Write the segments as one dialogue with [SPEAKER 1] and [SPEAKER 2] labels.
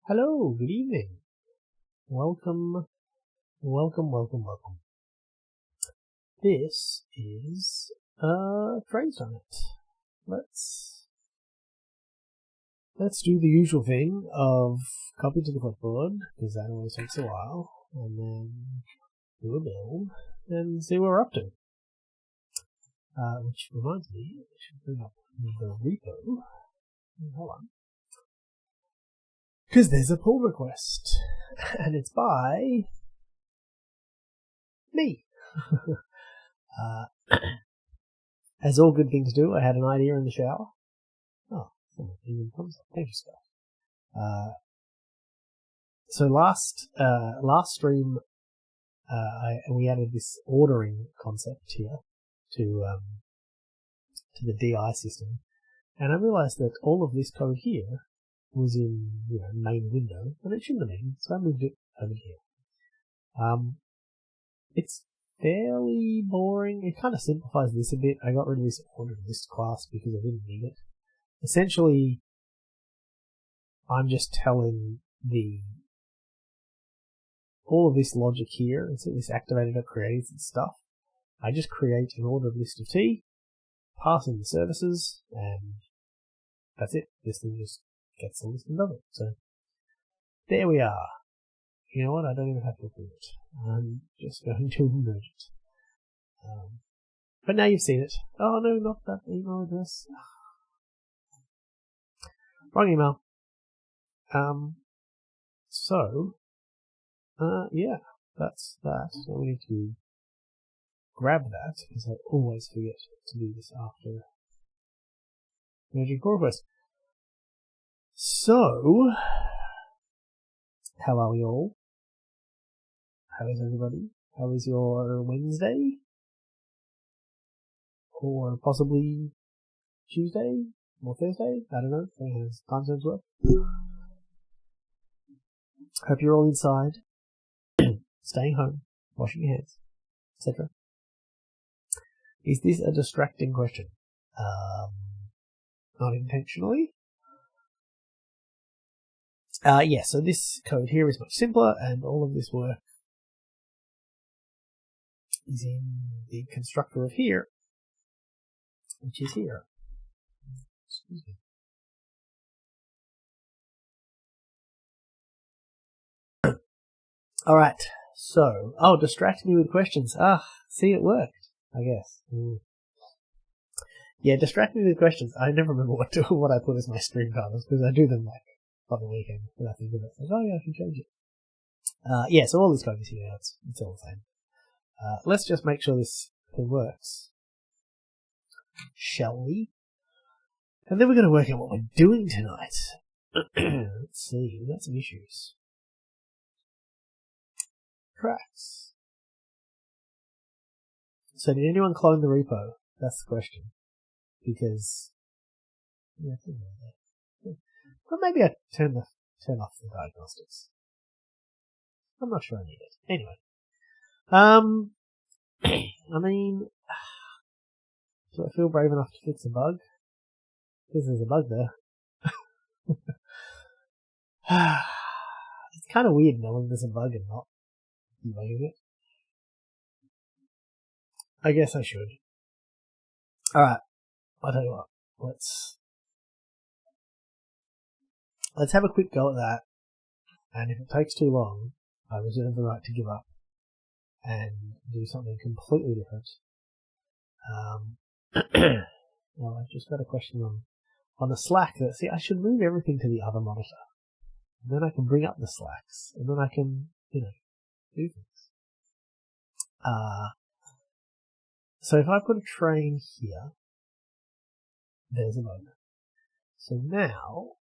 [SPEAKER 1] Hello, good evening. Welcome. This is Trades on it. Let's do the usual thing of copy to the clipboard, because that always takes a while, and then do a build and see what we're up to. Which reminds me, I should bring up the repo. Hold on. Because there's a pull request, and it's by me. As all good things do, I had an idea in the shower. Oh, even comes up. Thank you, Scott. So last stream, we added this ordering concept here to the DI system, and I realized that all of this code here was in main window, and it shouldn't have been, so I moved it over here. It's fairly boring. It kind of simplifies this a bit. I got rid of this ordered list class because I didn't need it. Essentially, I'm just telling all of this logic here, and so this activated creates and stuff. I just create an ordered list of T, pass in the services, and that's it. This thing just gets the list and does it. So there we are. You know what? I don't even have to approve it. I'm just going to merge it. But now you've seen it. Oh no, not that email address. Wrong email. Yeah, that's that. Now we need to grab that, because I always forget to do this after merging core request. So, how are we all? How is everybody? How is your Wednesday? Or possibly Tuesday? Or Thursday? I don't know. Has time zones work? Hope you're all inside, staying home, washing your hands, etc. Is this a distracting question? Not intentionally. Yeah, so this code here is much simpler, and all of this work is in the constructor of here, which is here. Excuse me. Alright, so, distract me with questions. See, it worked, I guess. Yeah, distract me with questions. I never remember what I put as my stream titles, because I do them on the weekend, and I think of it. I should change it. Yeah, so all this code is here now. It's all the same. Let's just make sure this thing works, shall we? And then we're going to work out what we're doing tonight. Let's see, we've got some issues. Tracks. So did anyone clone the repo? That's the question. Because but maybe I turn off the diagnostics. I'm not sure I need it. Anyway. I mean, do I feel brave enough to fix a bug? Because there's a bug there. It's kind of weird knowing there's a bug and not debugging it. I guess I should. Alright, I'll tell you what. Let's have a quick go at that, and if it takes too long, I reserve the right to give up and do something completely different. Well, I've just got a question on the Slack that, see, I should move everything to the other monitor. And then I can bring up the Slacks, and then I can, do things. So if I put a train here, there's a bug. So now,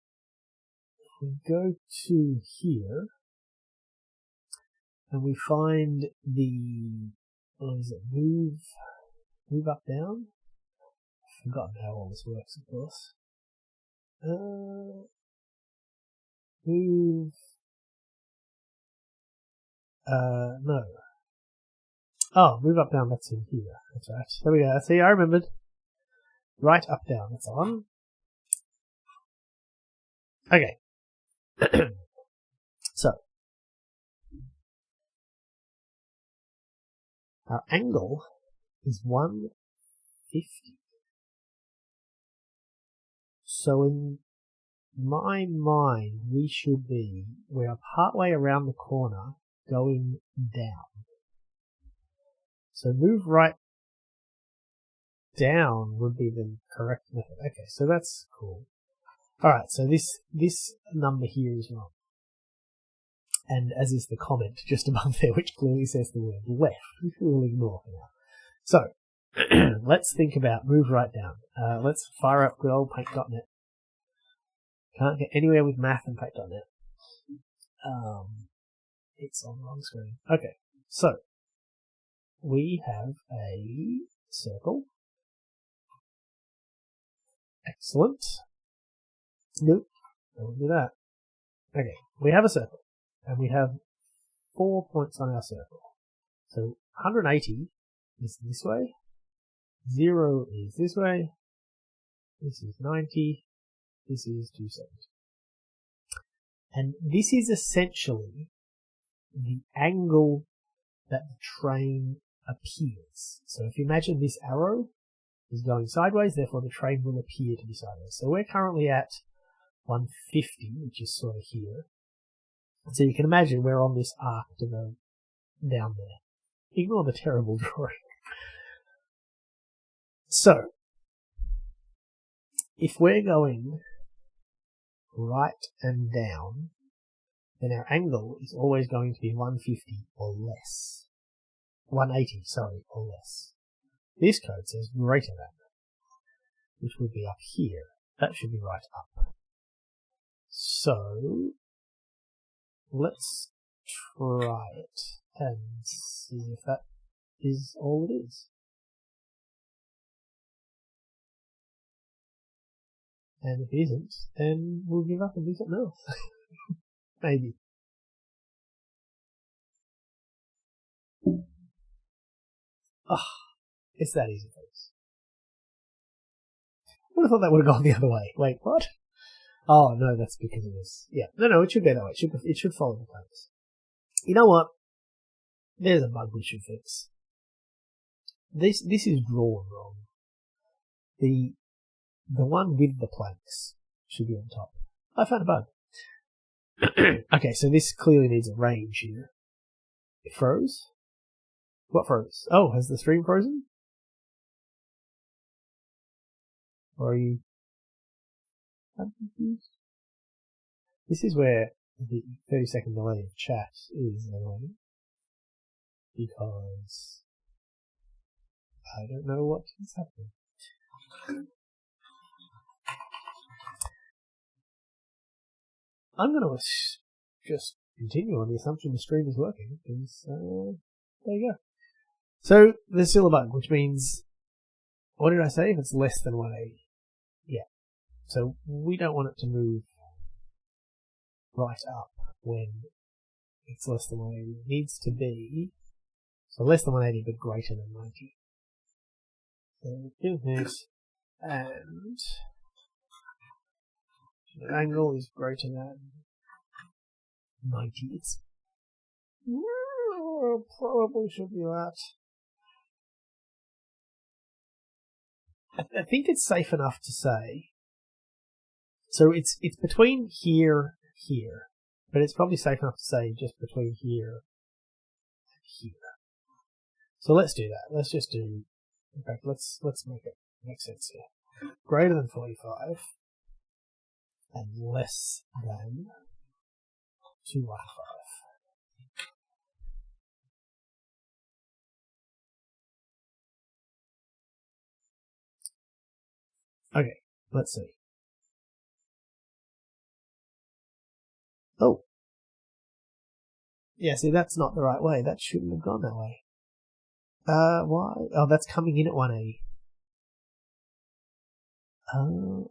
[SPEAKER 1] if we go to here, and we find the, move up, down? I've forgotten how all this works, of course. Move, no. Oh, move up, down, that's in here. That's right. There we go. See, I remembered. Right, up, down, that's on. Okay. Our angle is 150. So in my mind, we're partway around the corner going down. So move right down would be the correct method. Okay, so that's cool. Alright, so this number here is wrong. And as is the comment just above there, which clearly says the word left, which we will ignore for now. So, let's think about move right down. Let's fire up good old paint.net. Can't get anywhere with math and paint.net. It's on the wrong screen. Okay, so we have a circle. Excellent. Nope, don't do that. Okay, we have a circle, and we have 4 points on our circle. So 180 is this way, 0 is this way, this is 90, this is 270. And this is essentially the angle that the train appears. So if you imagine this arrow is going sideways, therefore the train will appear to be sideways. So we're currently at 150, which is sort of here. So you can imagine we're on this arc to go down there. Ignore the terrible drawing. So, if we're going right and down, then our angle is always going to be 150 or less. 180, sorry, or less. This code says greater than, which would be up here. That should be right up. So, let's try it and see if that is all it is. And if it isn't, then we'll give up and do something else. Maybe. Oh, it's that easy, folks. I would have thought that would have gone the other way. Wait, what? Oh, no, that's because of this. Yeah, no, it should go that way. It should follow the plans. You know what? There's a bug we should fix. This is drawn wrong. The one with the planks should be on top. I found a bug. Okay, so this clearly needs a range here. It froze? What froze? Oh, has the stream frozen? Or are you... I'm confused. This is where the 30-second delay of chat is annoying. Because I don't know what is happening. I'm going to just continue on the assumption the stream is working, because there you go. So there's still a bug, which means, what did I say? If it's less than 180. Yeah. So we don't want it to move right up when it's less than 180. It needs to be, so less than 180 but greater than 90. So do this, and the angle is greater than 90. It's probably should be that. I think it's safe enough to say. So it's between here and here, but it's probably safe enough to say just between here and here. So let's do that. Let's just do. In fact, let's make it make sense here. Greater than 45 and less than 215. Okay, let's see. Oh. Yeah, see, that's not the right way. That shouldn't have gone that way. Why? Oh, that's coming in at 180.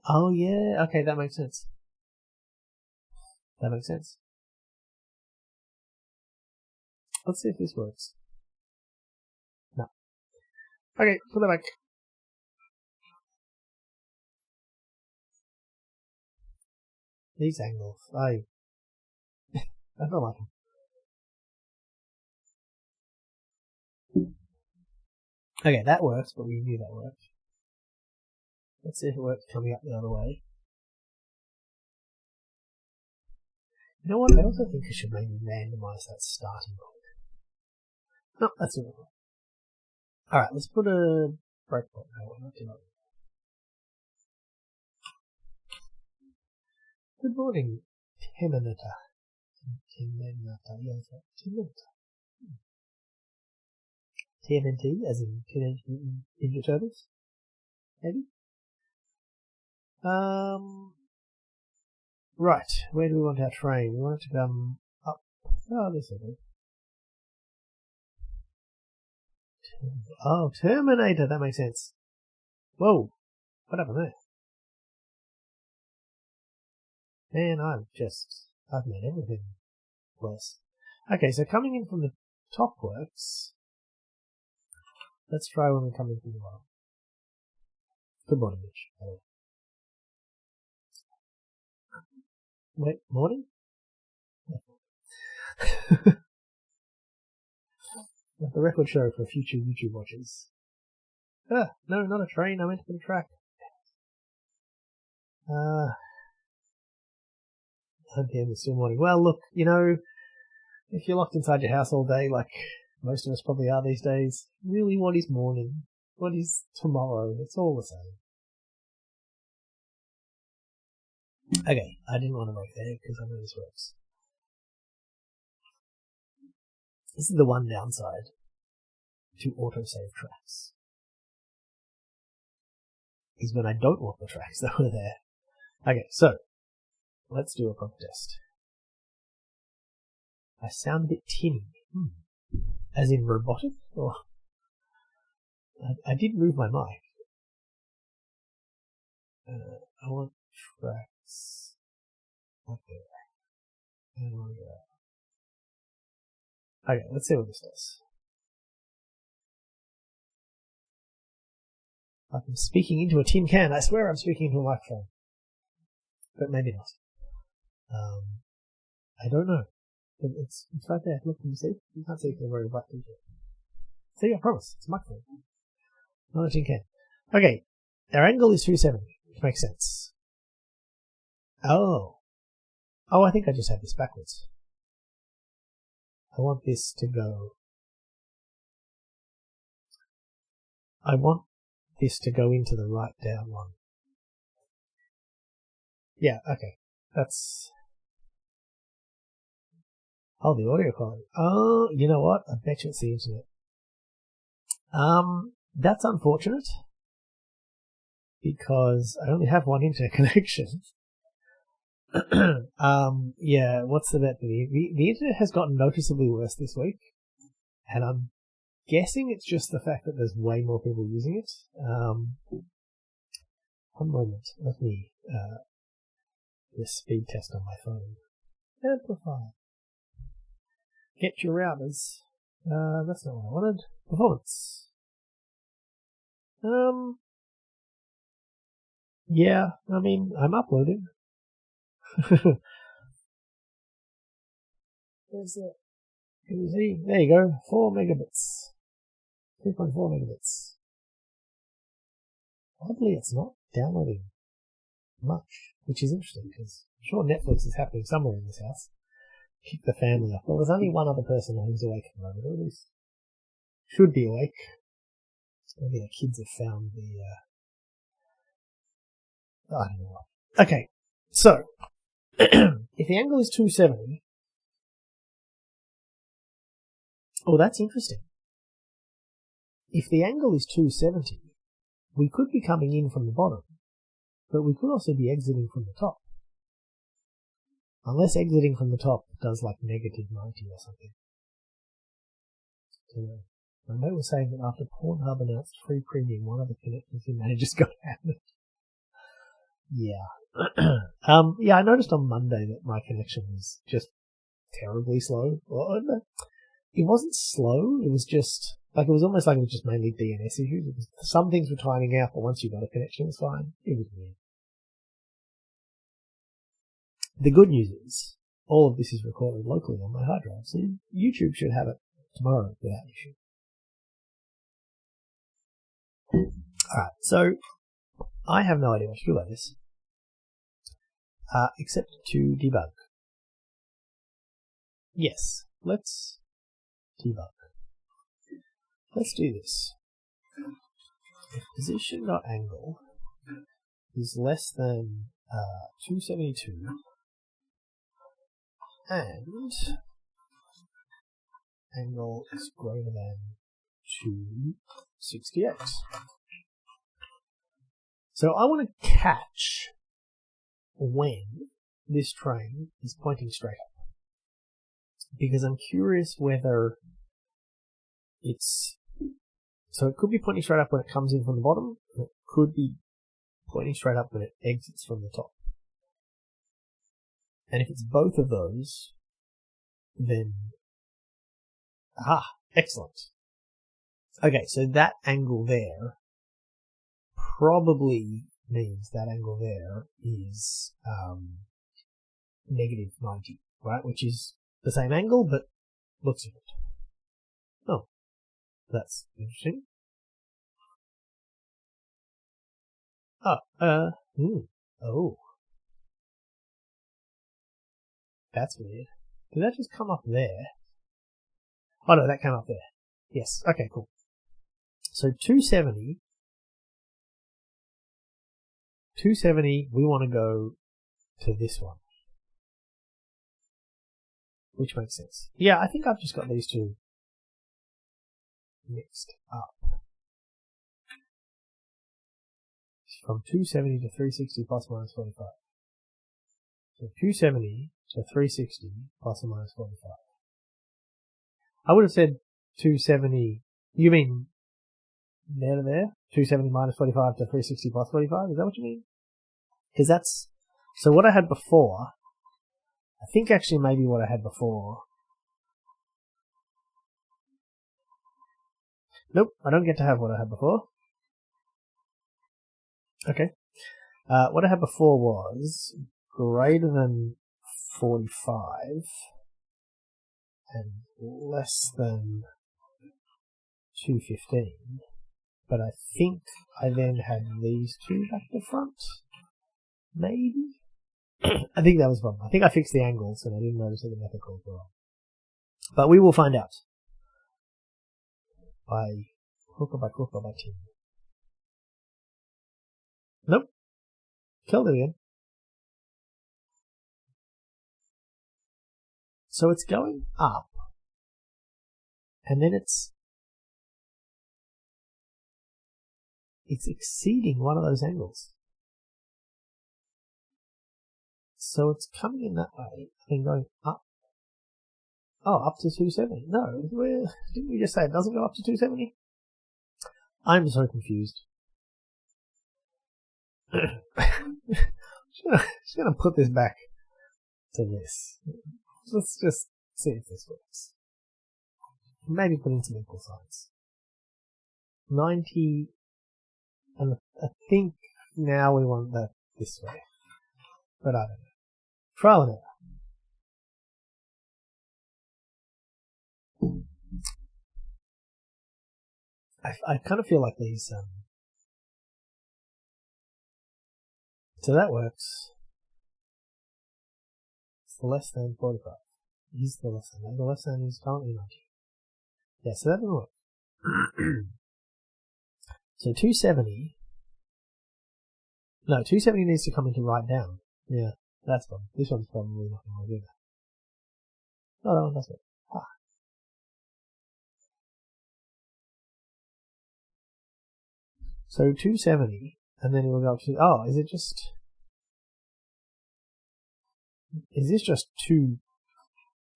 [SPEAKER 1] Oh yeah. Okay, that makes sense. That makes sense. Let's see if this works. No. Okay, put that back. These angles, I don't like them. Okay, that works, but we knew that worked. Let's see if it works coming up the other way. You know what? I also think I should maybe randomize that starting point. No, that's not right. Alright, let's put a breakpoint. No, we're not doing it. Good morning, Timinata. TMNT, as in Teenage Mutant Ninja Turtles? Maybe? Right, where do we want our train? We want it to come up. Oh, this will do. Oh, Terminator, that makes sense. Whoa, what happened there? Man, I've made everything worse. Okay, so coming in from the top works. Let's try when we come in from the bottom. Good morning, Mitch. Wait, morning? The record show for future YouTube watchers. No, not a train, I meant to put a track. 9 PM is still morning. Well, look, you know, if you're locked inside your house all day, like most of us probably are these days, really, what is morning? What is tomorrow? It's all the same. Okay, I didn't want to break there because I know this works. This is the one downside to autosave tracks. Is when I don't want the tracks that were there. Okay, so let's do a proper test. I sound a bit tinny. As in robotic? Or I did move my mic. I want tracks up there. Okay, let's see what this does. Like I'm speaking into a tin can. I swear I'm speaking into a microphone. But maybe not. I don't know. But it's right there. Look, can you see? You can't see because I'm wearing a black t-shirt. See, I promise. It's a microphone. Not a tin can. Okay. Our angle is 270, which makes sense. Oh, I think I just had this backwards. I want this to go... I want this to go into the right down one. Yeah, okay. That's... Oh, the audio quality. Oh, you know what? I bet you it's the internet. That's unfortunate. Because I only have one internet connection. Yeah, what's the bet? The internet has gotten noticeably worse this week. And I'm guessing it's just the fact that there's way more people using it. One moment. Let me do a speed test on my phone. Amplify. Get your routers. That's not what I wanted. Performance. Yeah, I mean, I'm uploading. There's it. Can you see? There you go. 4 megabits. 3.4 megabits. Oddly, it's not downloading much, which is interesting because I'm sure Netflix is happening somewhere in this house. Kick the family off. Well, there's only one other person who's awake at the moment, or at least should be awake. Maybe the kids have found the, I don't know what. Okay, so, if the angle is 270, oh, that's interesting. If the angle is 270, we could be coming in from the bottom, but we could also be exiting from the top. Unless exiting from the top does like negative 90 or something. My mate was saying that after Pornhub announced free premium, one of the connections he manages got out. Yeah. Yeah, I noticed on Monday that my connection was just terribly slow. Well, it wasn't slow, it was just, like, it was almost like it was just mainly DNS issues. Some things were timing out, but once you got a connection, it was fine. It was weird. The good news is, all of this is recorded locally on my hard drive, so YouTube should have it tomorrow without issue. Alright, so I have no idea what to do about this, except to debug. Yes, let's debug. Let's do this. If position.angle is less than 272 and angle is greater than 268. So I want to catch when this train is pointing straight up, because I'm curious whether it's, so it could be pointing straight up when it comes in from the bottom, and it could be pointing straight up when it exits from the top. And if it's both of those, then, excellent. Okay, so that angle there probably means that angle there is negative 90, right? Which is the same angle, but looks different. Oh, that's interesting. Oh. That's weird. Did that just come up there? Oh no, that came up there. Yes, okay, cool. So 270, we want to go to this one. Which makes sense. Yeah, I think I've just got these two mixed up. From 270 to 360 plus or minus 45. So 270 to 360 plus or minus 45. I would have said 270, you mean there to there? 270 minus 45 to 360 plus 45? Is that what you mean? Because that's, so what I had before, I think actually maybe what I had before. Nope, I don't get to have what I had before. Okay. What I had before was greater than 45 and less than 215. But I think I then had these two back to front. Maybe? I think that was wrong. I think I fixed the angles and I didn't notice that the method calls were wrong. But we will find out. By hook or by crook or by tin. Nope. Killed it again. So it's going up. And then it's exceeding one of those angles. So it's coming in that way and going up. Oh, up to 270. No, didn't we just say it doesn't go up to 270? I'm so confused. Just gonna put this back to this. Let's just see if this works. Maybe put in some equal signs. 90, and I think now we want that this way. But I don't know. Trial and error. I kind of feel like these, so that works. It's the less than 45. Is the less than. The less than is currently 90. Yeah, so that doesn't work. So 270. No, 270 needs to come into right down. Yeah, that's fine. This one's probably not going to do that. Oh, that one does work. So 270, and then it will go up to, oh, is this just two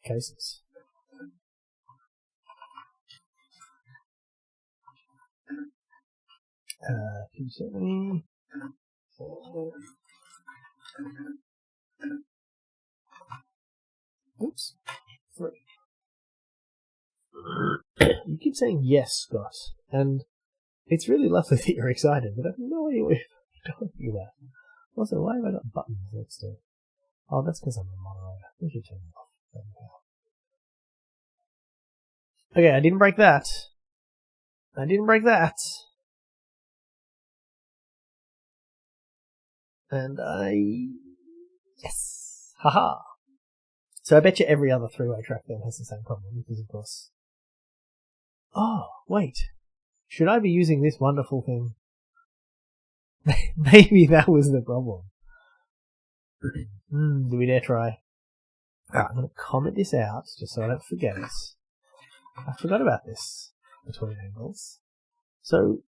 [SPEAKER 1] cases? Uh, 270. Oops. 3. You keep saying yes, Scott, and it's really lovely that you're excited, but I have no idea what you're talking about. Also, why have I got buttons next to it? Oh, that's because I'm a moderator. We should turn it off. Okay, I didn't break that. And yes! Haha! So I bet you every other three-way track then has the same problem, because of course... Oh, wait. Should I be using this wonderful thing? Maybe that was the problem. Do we dare try? Alright, I'm going to comment this out, just so I don't forget it. I forgot about this between angles. So,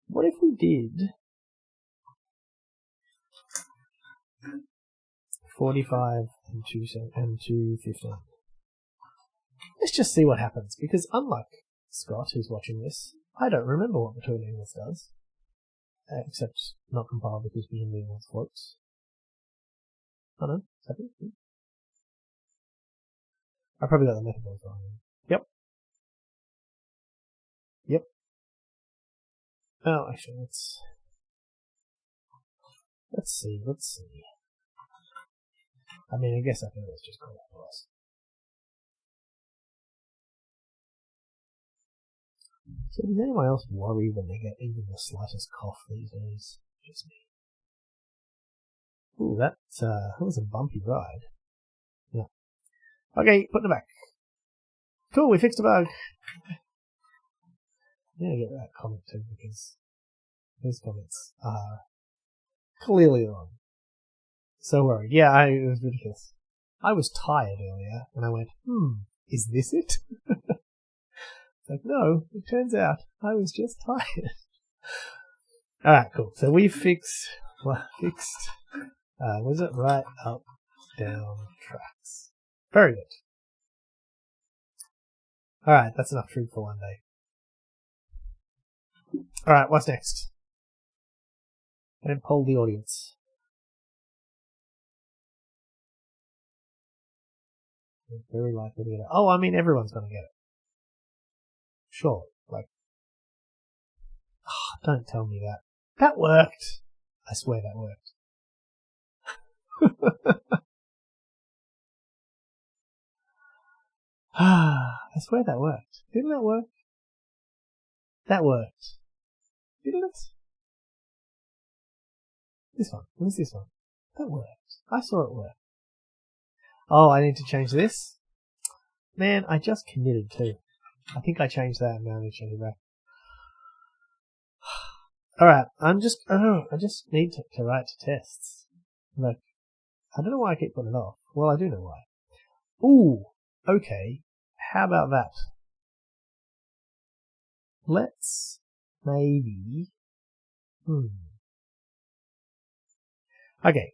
[SPEAKER 1] what if we did 45 and 215? Let's just see what happens, because unlike Scott, who's watching this, I don't remember what between angles does. Except not compile because presumably it floats. Oh no, is that it? I probably got the metaphors wrong. Yep. Oh, actually, let's see. I mean, I guess I can always just call it for us. So does anyone else worry when they get even the slightest cough these days? Just me. Ooh, that was a bumpy ride. Yeah. Okay, putting it back. Cool, we fixed a bug. I'm gonna get that comment too, because those comments are clearly wrong. So worried. Yeah, it was ridiculous. I was tired earlier, and I went, is this it? It's like, no, it turns out I was just tired. Alright, cool. So we fixed, was it right, up, down, tracks. Very good. Alright, that's enough truth for one day. Alright, what's next? And poll the audience. Very likely to get it. Oh, I mean, everyone's going to get it. Sure, like... Oh, don't tell me that. That worked! I swear that worked. I swear that worked. Didn't that work? That worked. Didn't it? This one. What is this one? That worked. I saw it work. Oh, I need to change this? Man, I just committed too. I think I changed that and now I need to change it back. Alright, I just need to write tests. Look, I don't know why I keep putting it off. Well, I do know why. Ooh, okay. How about that? Let's maybe... Okay.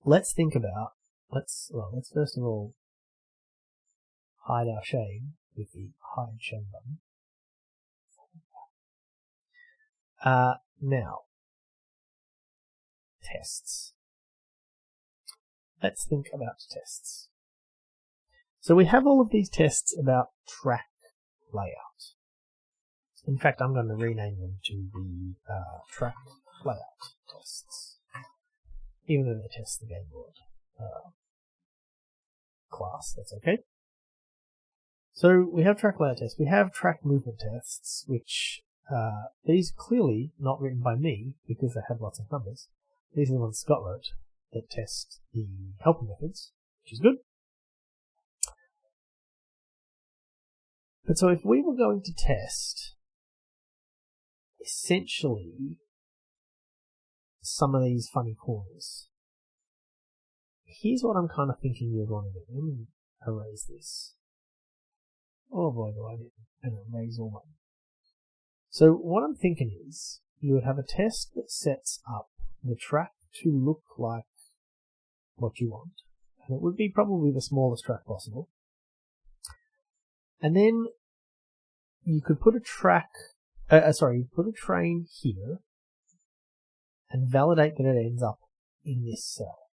[SPEAKER 1] Let's think about... Let's first of all hide our shame with the hide shame button. Now, tests. Let's think about tests. So we have all of these tests about track layout. In fact, I'm going to rename them to the track layout tests, even though they test the game board class. That's okay. So we have track layout tests. We have track movement tests, which these are clearly not written by me because they have lots of numbers. These are the ones Scott wrote that test the helper methods, which is good. But so if we were going to test essentially some of these funny corners, here's what I'm kind of thinking you'd want to do. Let me erase this. Oh boy, do I didn't. And erase all mine. So what I'm thinking is you would have a test that sets up the track to look like what you want. And it would be probably the smallest track possible. And then you could put a put a train here and validate that it ends up in this cell.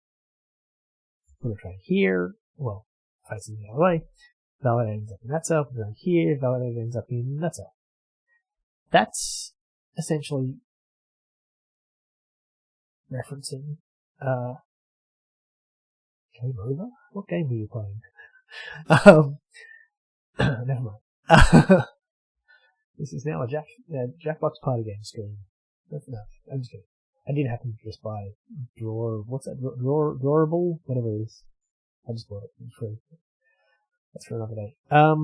[SPEAKER 1] Put a train here, well, facing the other way, validate ends up in that cell, put a train here, validate ends up in that cell. That's essentially referencing Game Over? What game were you playing? Never mind. This is now a Jackbox party game screen. No, I'm just kidding. I did happen to just buy drawable, whatever it is. I just bought it for free. That's for another day. I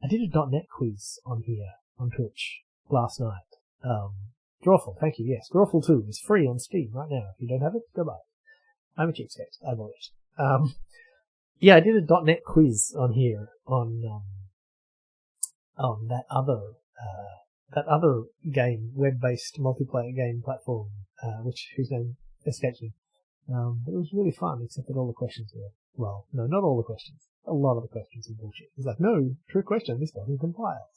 [SPEAKER 1] did a .NET quiz on here, on Twitch, last night. Drawful, thank you, yes. Drawful 2 is free on Steam right now. If you don't have it, go buy it. I'm a cheapskate. I bought it. Yeah, I did a .NET quiz on here on that other game, web-based multiplayer game platform, whose name escapes me. But it was really fun, except that all the questions were, well, no, not all the questions. A lot of the questions were bullshit. It's like, no, true question, this doesn't compile.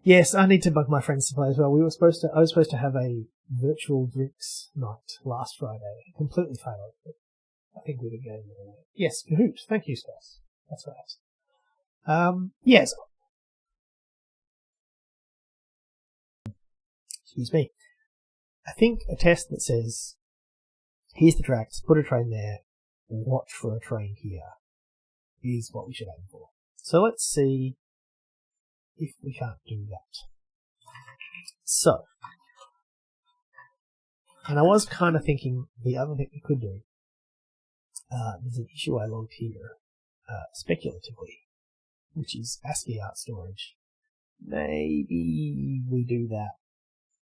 [SPEAKER 1] Yes, I need to bug my friends to play as well. I was supposed to have a virtual drinks night last Friday. I completely failed, but I think we did game it away. Yes, Kahoot. Thank you, Stas. That's right. Yes. Excuse me. I think a test that says, here's the tracks, put a train there, watch for a train here, is what we should aim for. So let's see if we can't do that. So, and I was kind of thinking the other thing we could do, there's an issue I logged here, speculatively, which is ASCII art storage. Maybe we do that,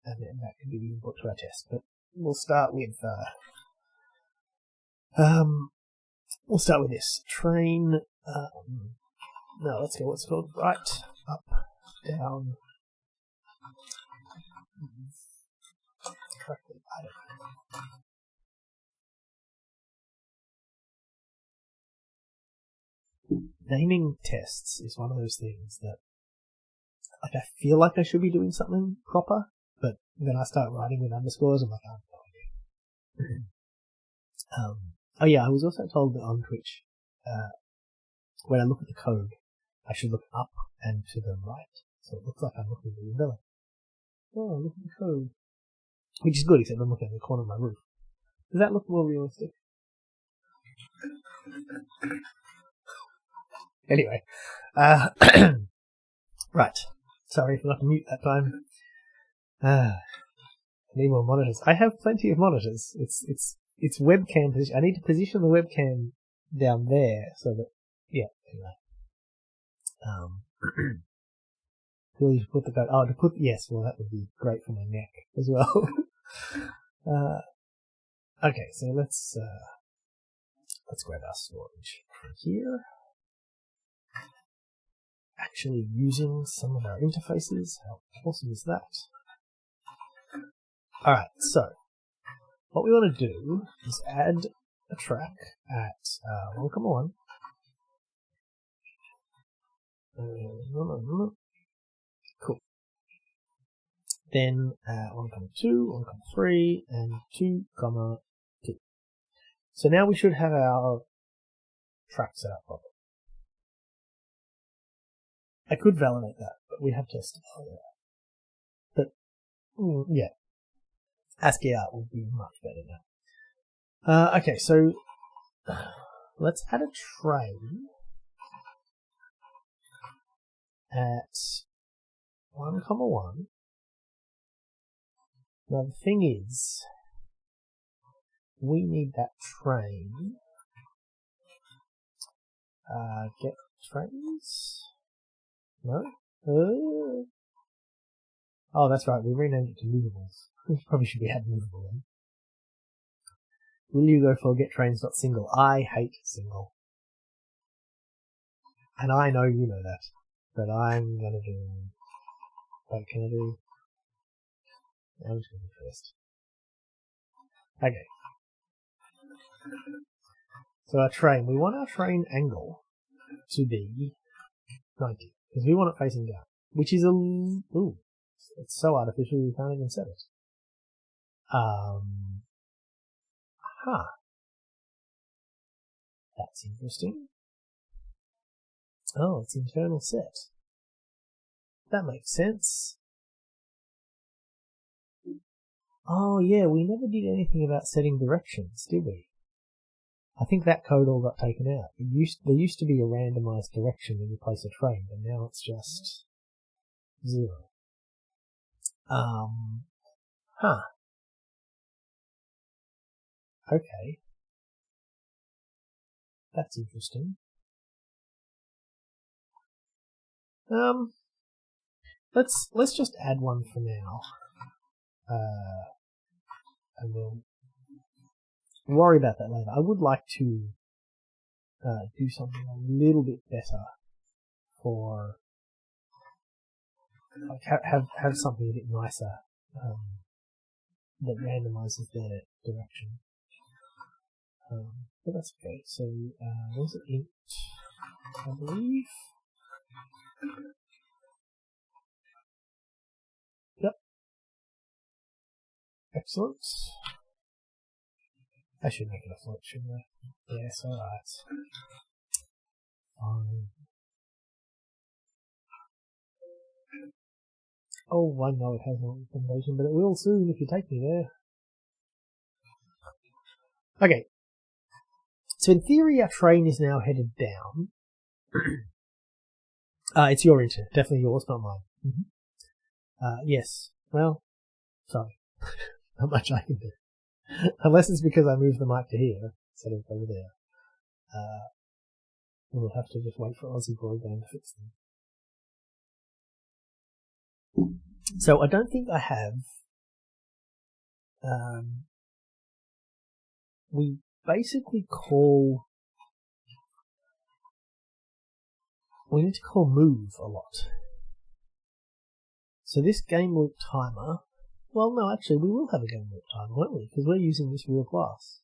[SPEAKER 1] and then that could be the input to our test. But we'll start with this train. No, let's go. What's it called? Right, up, down. Correctly, I don't know. Naming tests is one of those things that, like, I feel like I should be doing something proper, but then I start writing with underscores, I'm like, I have no idea. Oh yeah, I was also told that on Twitch, when I look at the code, I should look up and to the right, so it looks like I'm looking at the umbrella. Oh, look at the code. Which is good, except I'm looking at the corner of my roof. Does that look more realistic? Anyway, right. Sorry, I forgot to mute that time. I need more monitors. I have plenty of monitors. It's webcam position. I need to position the webcam down there so that, yeah, anyway. Really put the code. Oh, yes, well, that would be great for my neck as well. Okay, so let's grab our storage from here. Actually using some of our interfaces. How awesome is that? Alright, so what we want to do is add a track at 1,1. Cool. Then 1,2, 1,3, and 2,2. So now we should have our track set up properly. I could validate that, but we have tested that. But, yeah. ASCII art will be much better now. Okay, so let's add a train at 1,1. Now the thing is, we need that train. Get trains? No? Oh, that's right, we renamed it to movables. We probably should be adding movable then. Will you go for get trains not single? I hate single. And I know you know that. But I'm gonna do... Wait, can I do... I'm just gonna do first. Okay. So our train, we want our train angle to be 90. Because we want it facing down. Which is a... Ooh. It's so artificial you can't even set it. That's interesting. Oh, it's internal set. That makes sense. Oh yeah, we never did anything about setting directions, did we? I think that code all got taken out. There used to be a randomized direction when you place a train, but now it's just 0. Huh. Okay. That's interesting. Let's just add one for now. And we'll worry about that later. I would like to do something a little bit better for like have something a bit nicer that randomizes their direction. But that's okay. So was it int? I believe. Yep. Excellent. I should make it a float, shouldn't I? Yes, alright. Oh, I know it has no recommendation, but it will soon if you take me there. Okay. So in theory, our train is now headed down. It's your internet, definitely yours, not mine. Yes. Well, sorry. Not much I can do. Unless it's because I moved the mic to here instead of over there. We'll have to just wait for Aussie Broadband to fix them. So I don't think I have. We basically call. We need to call move a lot. So this game loop timer. Well, no, actually, we will have a game loop timer, won't we? Because we're using this real class.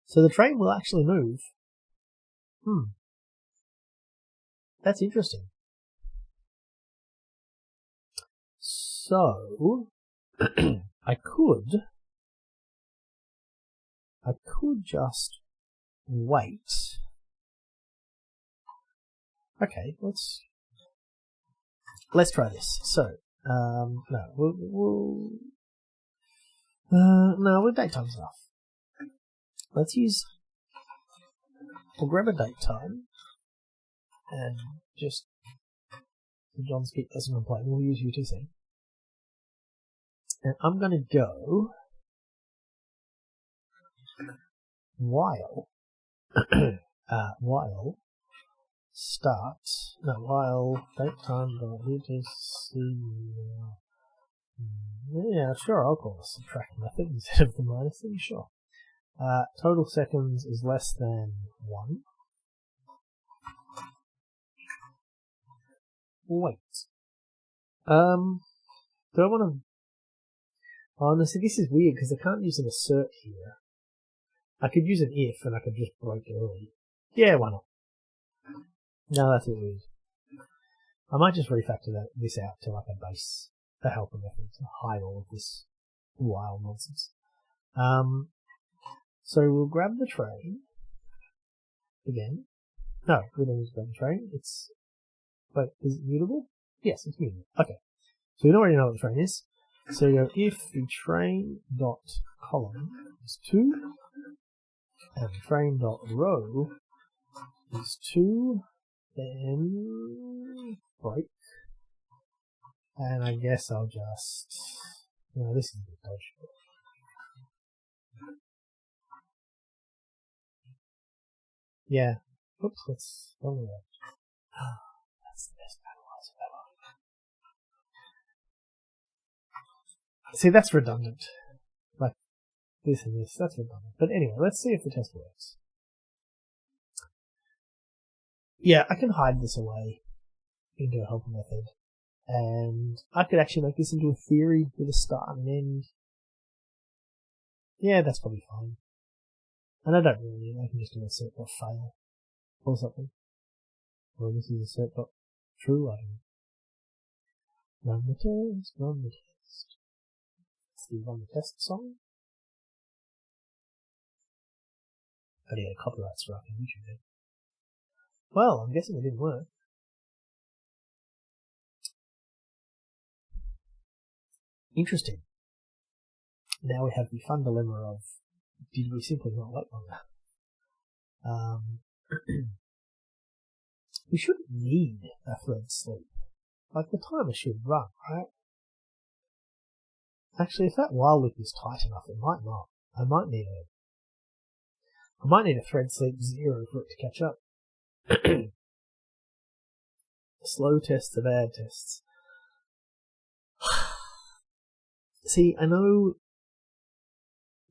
[SPEAKER 1] So the train will actually move. That's interesting. So I could just wait. Okay, let's try this. So no, no, date time's enough. We'll grab a date time and just John's Peak doesn't apply. We'll use UTC. And I'm going to go while date time UTC. Yeah, sure, I'll call this subtract method instead of the minus thing, sure. Total seconds is less than 1. Wait. Do I want to... Oh, no, see, this is weird because I can't use an assert here. I could use an if and I could just break early. Yeah, why not? No, that's a bit weird. I might just refactor this out to like a base, a helper method to hide all of this wild nonsense. So we'll grab the train again. No, we don't use grab the train. Wait, is it mutable? Yes, it's mutable. Okay. So we already know what the train is. So we go if the train dot column is 2 and the train dot row is 2, then break. And I guess I'll just this is a bit dodgy. Yeah. Oops, let's roll it out. That's the best analyzer ever. See, that's redundant. Like this and this, that's redundant. But anyway, let's see if the test works. Yeah, I can hide this away into a helper method. And I could actually make this into a theory with a start and an end. Yeah, that's probably fine. And I don't really need it. I can just do assert.fail or something. Well, this is assert.true. I don't know. Run the test. Let's do run the test song. I did a copyright strike on YouTube. Well, I'm guessing it didn't work. Interesting. Now we have the fun dilemma of did we simply not wait long enough? We shouldn't need a thread sleep. Like the timer should run, right? Actually, if that while loop is tight enough, it might not. I might need a thread sleep 0 for it to catch up. Slow tests are bad tests. See, I know.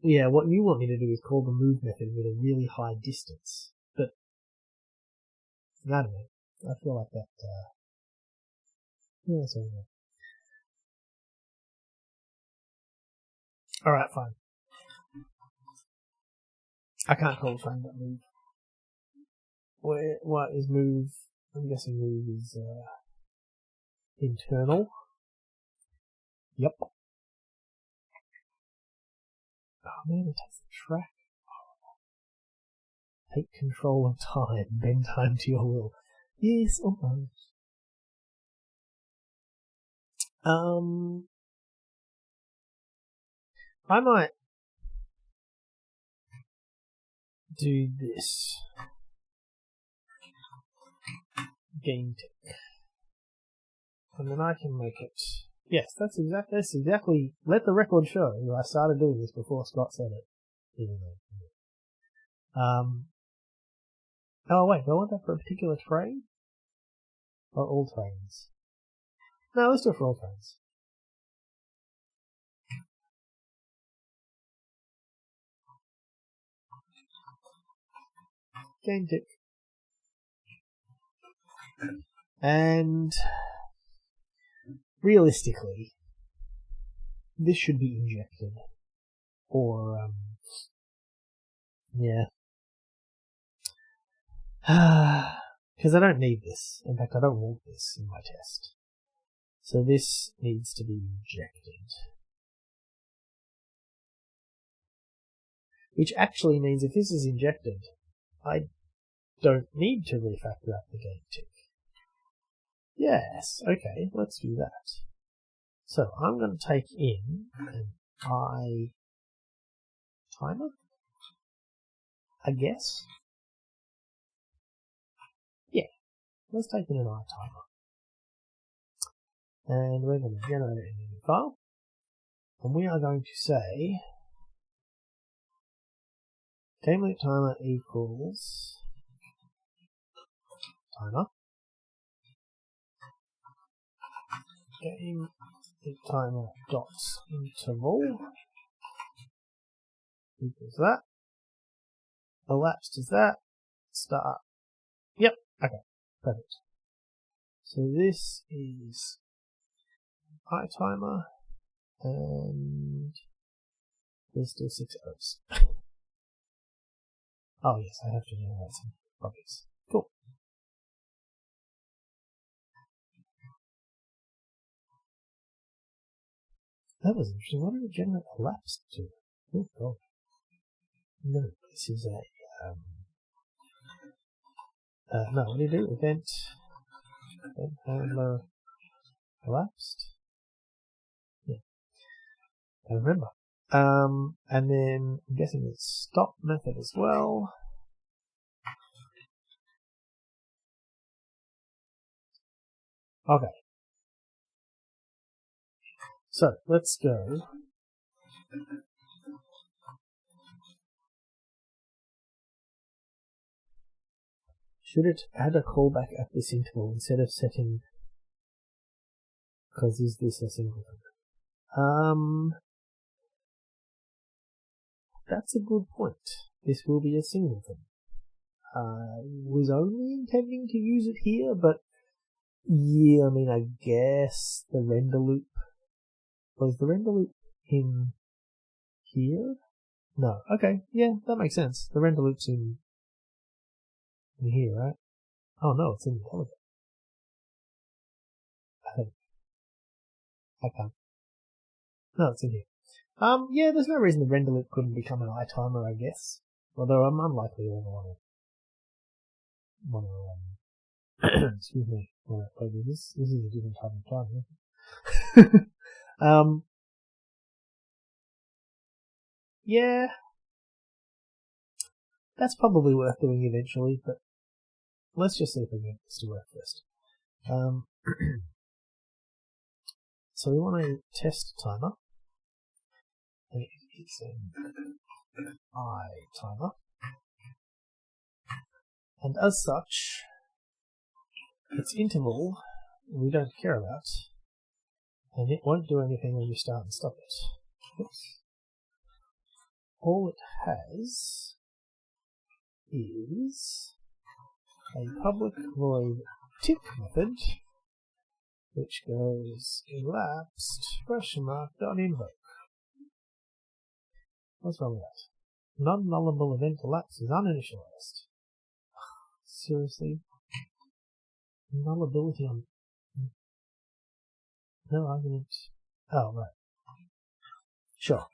[SPEAKER 1] Yeah, what you want me to do is call the move method with a really high distance, but I don't know. I feel like that. Yeah, that's all right. All right, fine. I can't call frame that move. What is move? I'm guessing move is internal. Yep. Oh man, it takes the track. Take control of time. Bend time to your will. Yes, almost. I might do this. Game tick. And then I can make it. Yes, that's exactly. Let the record show. I started doing this before Scott said it. Oh wait, do I want that for a particular train? Or all trains? No, let's do it for all trains. Game tick. And realistically, this should be injected. Or, yeah. Because I don't need this. In fact, I don't want this in my test. So this needs to be injected. Which actually means if this is injected, I don't need to refactor out the game tick. Yes, okay, let's do that. So I'm going to take in an I timer, I guess. Yeah, let's take in an I timer. And we're going to generate a new file. And we are going to say game loop timer equals timer. Game loop timer dot interval equals that. Elapsed is that. Start. Yep. Okay. Perfect. So this is I timer, and there's still 6 O's. Oh yes, I have to generate some properties. Cool. That was interesting. What did it generate elapsed to? Oh god. No, this is a no, what do you do? Event handler elapsed? Yeah. I remember. And then I'm guessing it's stop method as well. Okay. So let's go. Should it add a callback at this interval instead of setting? Because is this a singleton? That's a good point. This will be a singleton. Was only intending to use it here, but yeah, I mean, I guess the render loop. Was the render loop in here? No. Okay, yeah, that makes sense. The render loop's in here, right? Oh no, it's in the telegraph. I think. I can't. No, it's in here. Yeah, there's no reason the render loop couldn't become an I timer, I guess. Although I'm unlikely to ever want to excuse me, when I play this. This is a different type of timer. Yeah, that's probably worth doing eventually, but let's just see if we can get this to work first. So we want a test timer. and it is an I timer. And as such, its interval we don't care about, and it won't do anything when you start and stop it. Oops. All it has is a public void tick method, which goes elapsed !.invoke. What's wrong with that? Non-nullable event elapsed is uninitialized. Seriously? Nullability on... No argument. Oh, right. Sure.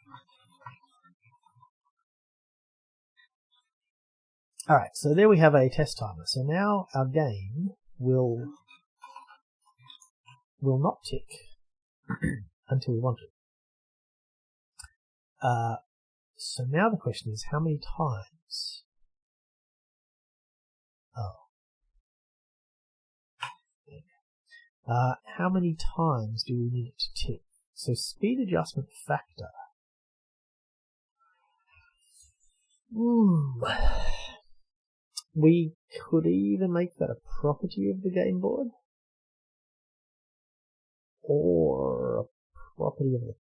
[SPEAKER 1] Alright, so there we have a test timer. So now our game will not tick until we want it. So now the question is, how many times? How many times do we need it to tick? So speed adjustment factor. We could either make that a property of the game board, or a property of the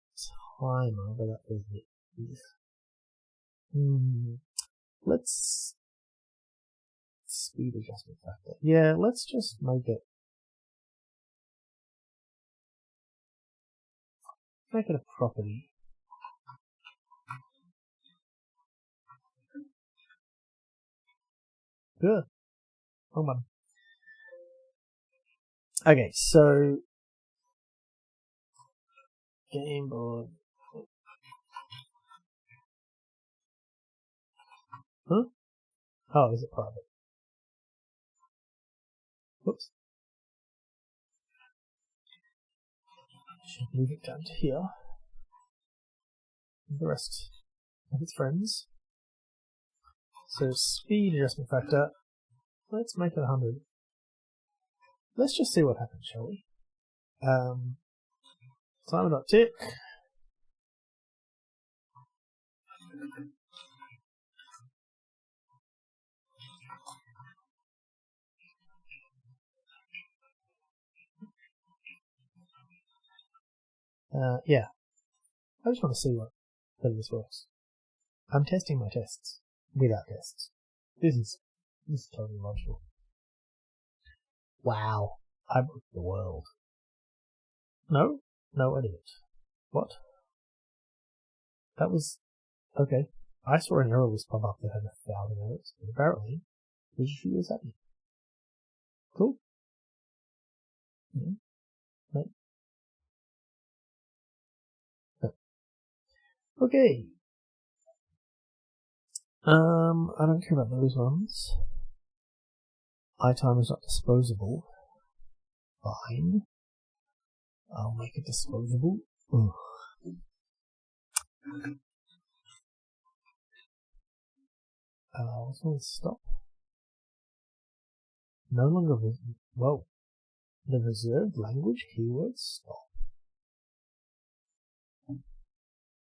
[SPEAKER 1] timer, but that was it. Let's speed adjustment factor. Yeah, let's just make it a property. Good. Wrong button. Okay, so game board. Huh? Oh, is it private? Whoops. Should move it down to here. The rest of its friends. So speed adjustment factor. Let's make it 100. Let's just see what happens, shall we? Timer.tick. Yeah. I just want to see whether this works. I'm testing my tests without tests. This is totally logical. Wow. I broke the world. No, I didn't. What? That was... Okay. I saw an error list pop up that had 1,000 errors, but apparently, this issue is happening. Cool. No. Okay. I don't care about those ones. iTime is not disposable. Fine. I'll make it disposable. Ugh. What's wrong with stop? No longer whoa. The reserved language keyword stop.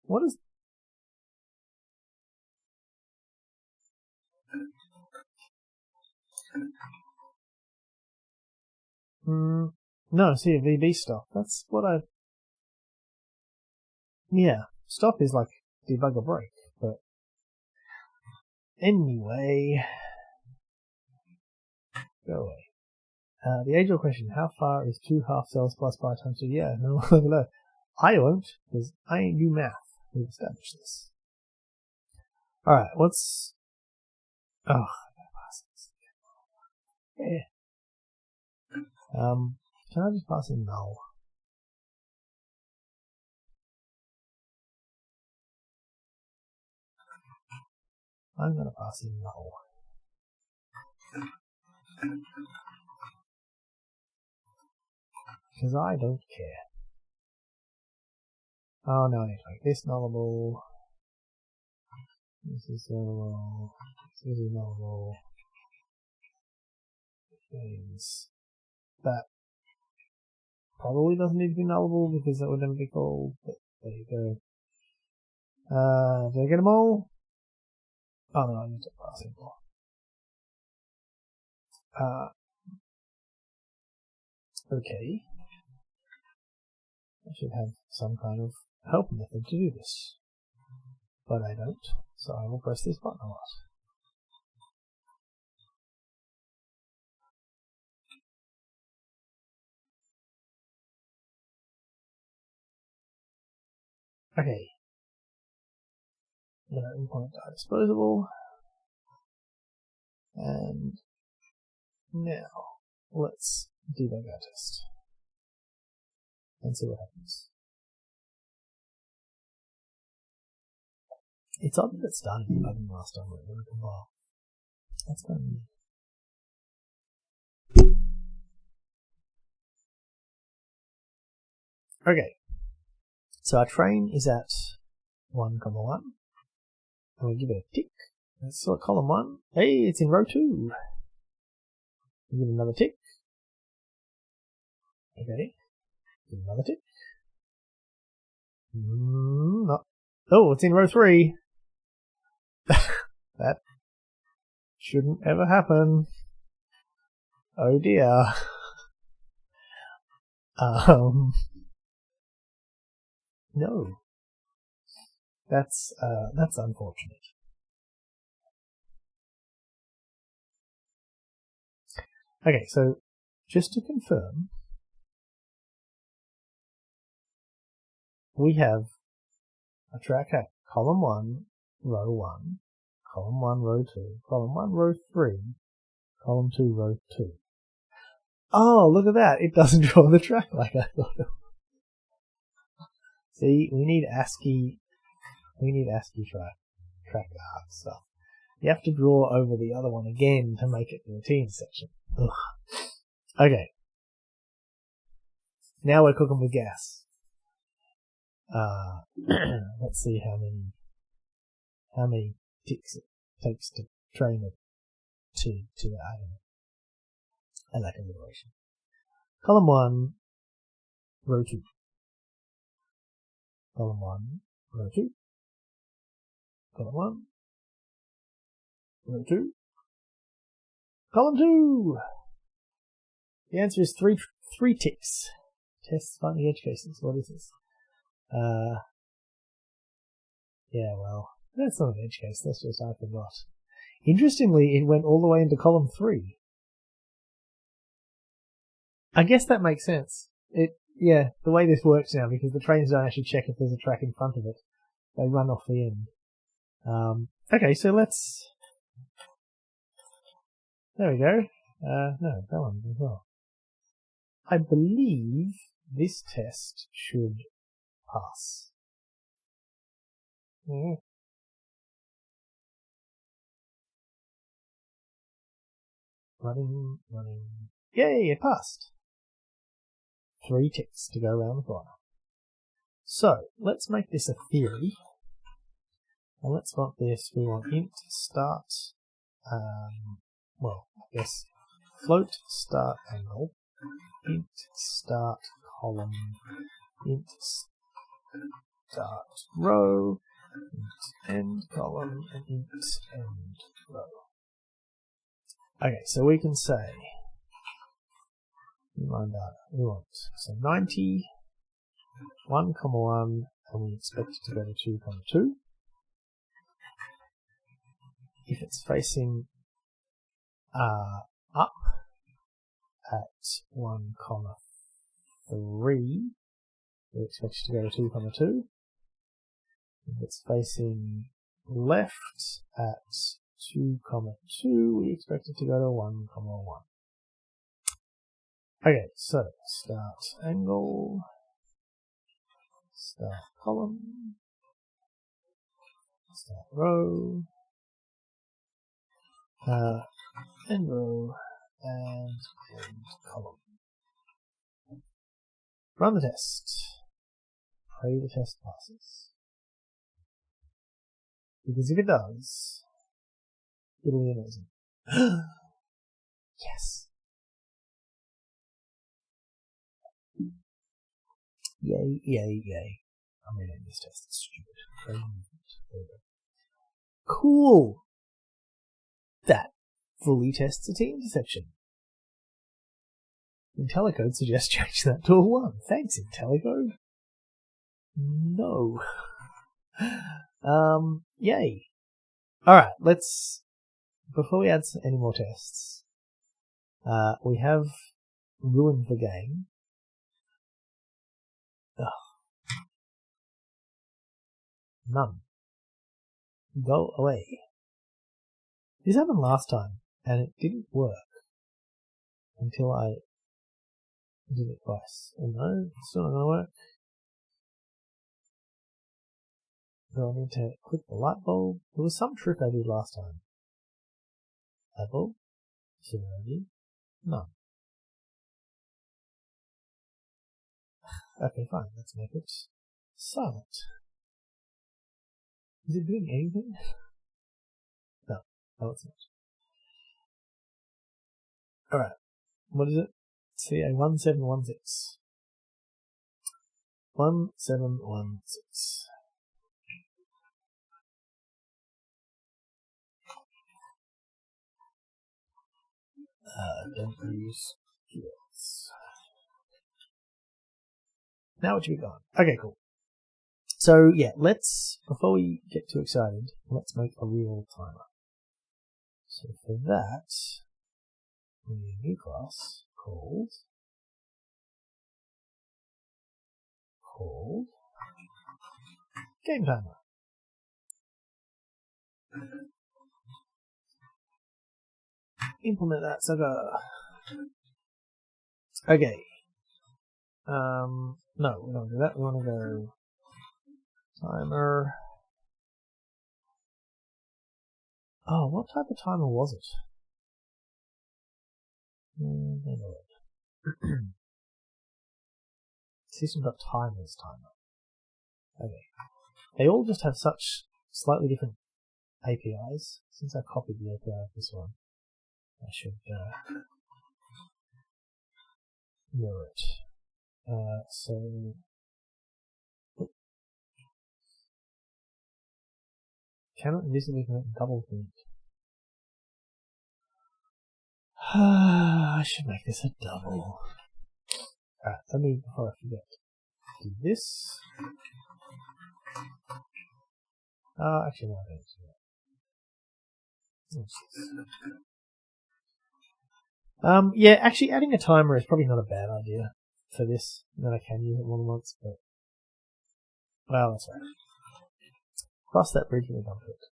[SPEAKER 1] What is... No, see, a VB stop. That's what I... Yeah, stop is like debug or break, but... Anyway... Go away. The age-old question, how far is 2 half cells plus pi times 2? Yeah, no longer below. I won't, because I ain't do math. We've established this. Alright, what's... Oh, I gotta pass this. Yeah. Can I just pass in null? I'm gonna pass in null. Because I don't care. Oh no, I need to make this nullable. This is nullable. This is nullable. Things that probably doesn't need to be nullable because that would never be called, but there you go. Did I get them all? Oh no, I need to pass it more. Okay. I should have some kind of help method to do this. But I don't, so I will press this button a lot. Okay. Implement are disposable. And now let's debug our test and see what happens. It's odd that it started debugging last time when it didn't compile. That's kind of weird. Okay. So our train is at 1, 1. And we give it a tick. Let's select column 1. Hey, it's in row 2. We give it another tick. Okay. Give it another tick. Not. Oh, it's in row 3. That shouldn't ever happen. Oh dear. No. That's unfortunate. Okay, so just to confirm, we have a track at column 1, row 1, column 1, row 2, column 1, row 3, column 2, row 2. Oh, look at that. It doesn't draw the track like I thought it would. See, we need ASCII track art stuff. You have to draw over the other one again to make it the routine section. Ugh. Okay. Now we're cooking with gas. Let's see how many ticks it takes to train it to the item. I like alliteration. Column 1, row 2. Column 1, row 2. Column 1, row 2. Column 2! The answer is three ticks. Tests finding edge cases. What is this? Yeah, well, that's not an edge case. That's just I forgot. Interestingly, it went all the way into column 3. I guess that makes sense. The way this works now, because the trains don't actually check if there's a track in front of it. They run off the end. Okay, so let's... There we go. No, that one as well. I believe this test should pass. Running. Yay, it passed. 3 ticks to go around the corner. So, let's make this a theory. And let's want this, we want int start, I guess float start angle, int start column, int start row, int end column, and int end row. Okay, so we can say, we want, so 90, 1, 1, and we expect it to go to 2, 2. If it's facing up at 1, 3, we expect it to go to 2, 2. If it's facing left at 2, 2, we expect it to go to 1, 1. Okay, so start angle, start column, start row, end row, and end column. Run the test. Pray the test passes. Because if it does, it'll be amazing. Yes! Yay, yay, yay. I'm renaming this test. It's stupid. Frame movement. There we go. Cool! That fully tests a T-intersection. IntelliCode suggests changing that to a 1. Thanks, IntelliCode. No. Yay. Alright, before we add any more tests, we have ruined the game. Ugh. None. Go away. This happened last time, and it didn't work until I did it twice. Oh no, it's still not going to work. Do I need to click the light bulb? There was some trick I did last time. Light bulb? Similarity? None. Okay, fine, let's make it silent. Is it doing anything? No, it's not. Alright, what is it? CA1716. 1716. Don't use fields. Now it should be gone. Okay, cool. So yeah, before we get too excited, let's make a real timer. So for that, we need a new class called game timer. Implement that sucker. Okay. No, we don't do that. We want to go timer. Oh, what type of timer was it? System.timers timer. Okay. They all just have such slightly different APIs. Since I copied the API of this one, I should mirror it. So cannot visibly connect double think. I should make this a double. Alright, let me, before I forget, do this. Actually, no, I don't do that. Yeah, actually, adding a timer is probably not a bad idea for this. Then I can use it more than once, but well, that's right. Cross that bridge when we come to it.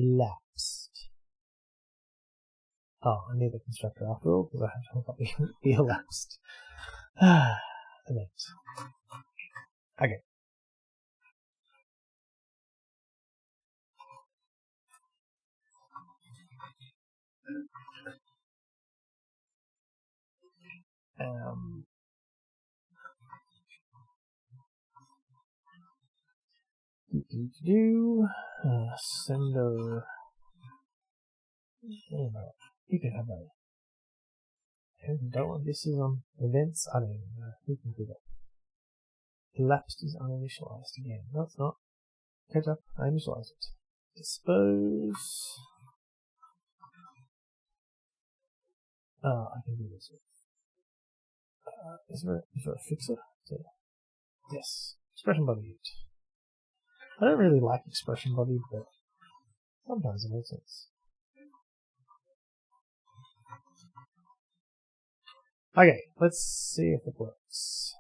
[SPEAKER 1] Elapsed. Oh, I need the constructor after all because I have to hook up the elapsed event. Okay. Sender. Oh, no. You can have that. Don't want this is on events. I don't even know. Who can do that? Elapsed is uninitialized again. No, it's not. Catch up. I initialized it. Dispose. Oh, I can do this. Is there a fixer? Yes. Expression bodied. I don't really like expression bodied, but sometimes it makes sense. Okay, let's see if it works.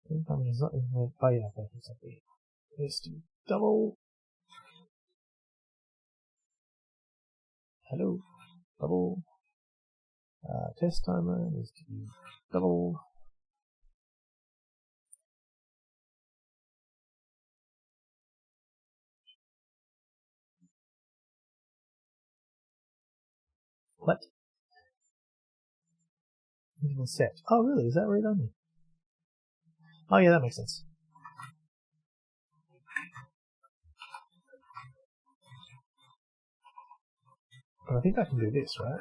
[SPEAKER 1] Is not even. Oh yeah, perfect. Let's do double. Hello, double. Test timer needs to be double. What? Interval set. Oh really? Is that read only? Oh yeah, that makes sense. But I think I can do this, right?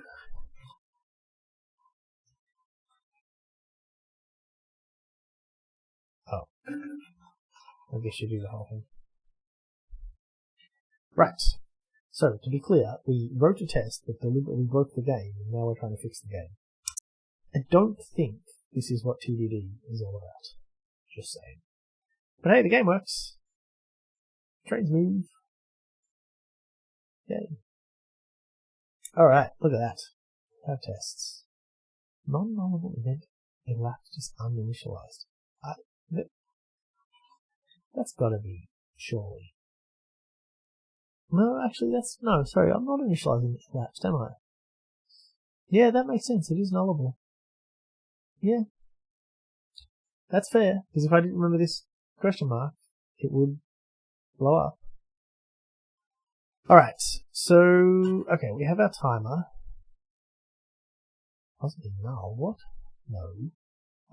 [SPEAKER 1] Oh. I guess you do the whole thing. Right. So, to be clear, we wrote a test that deliberately broke the game, and now we're trying to fix the game. I don't think this is what TDD is all about. Just saying. But hey, the game works. Trains move. Yay. Alright, look at that. Our tests. Non-nullable event elapsed is uninitialized. That's gotta be, surely. No, actually, sorry, I'm not initializing elapsed, am I? Yeah, that makes sense, it is nullable. Yeah. That's fair, because if I didn't remember this question mark, it would blow up. Alright, so, okay, we have our timer. Possibly null, what? No.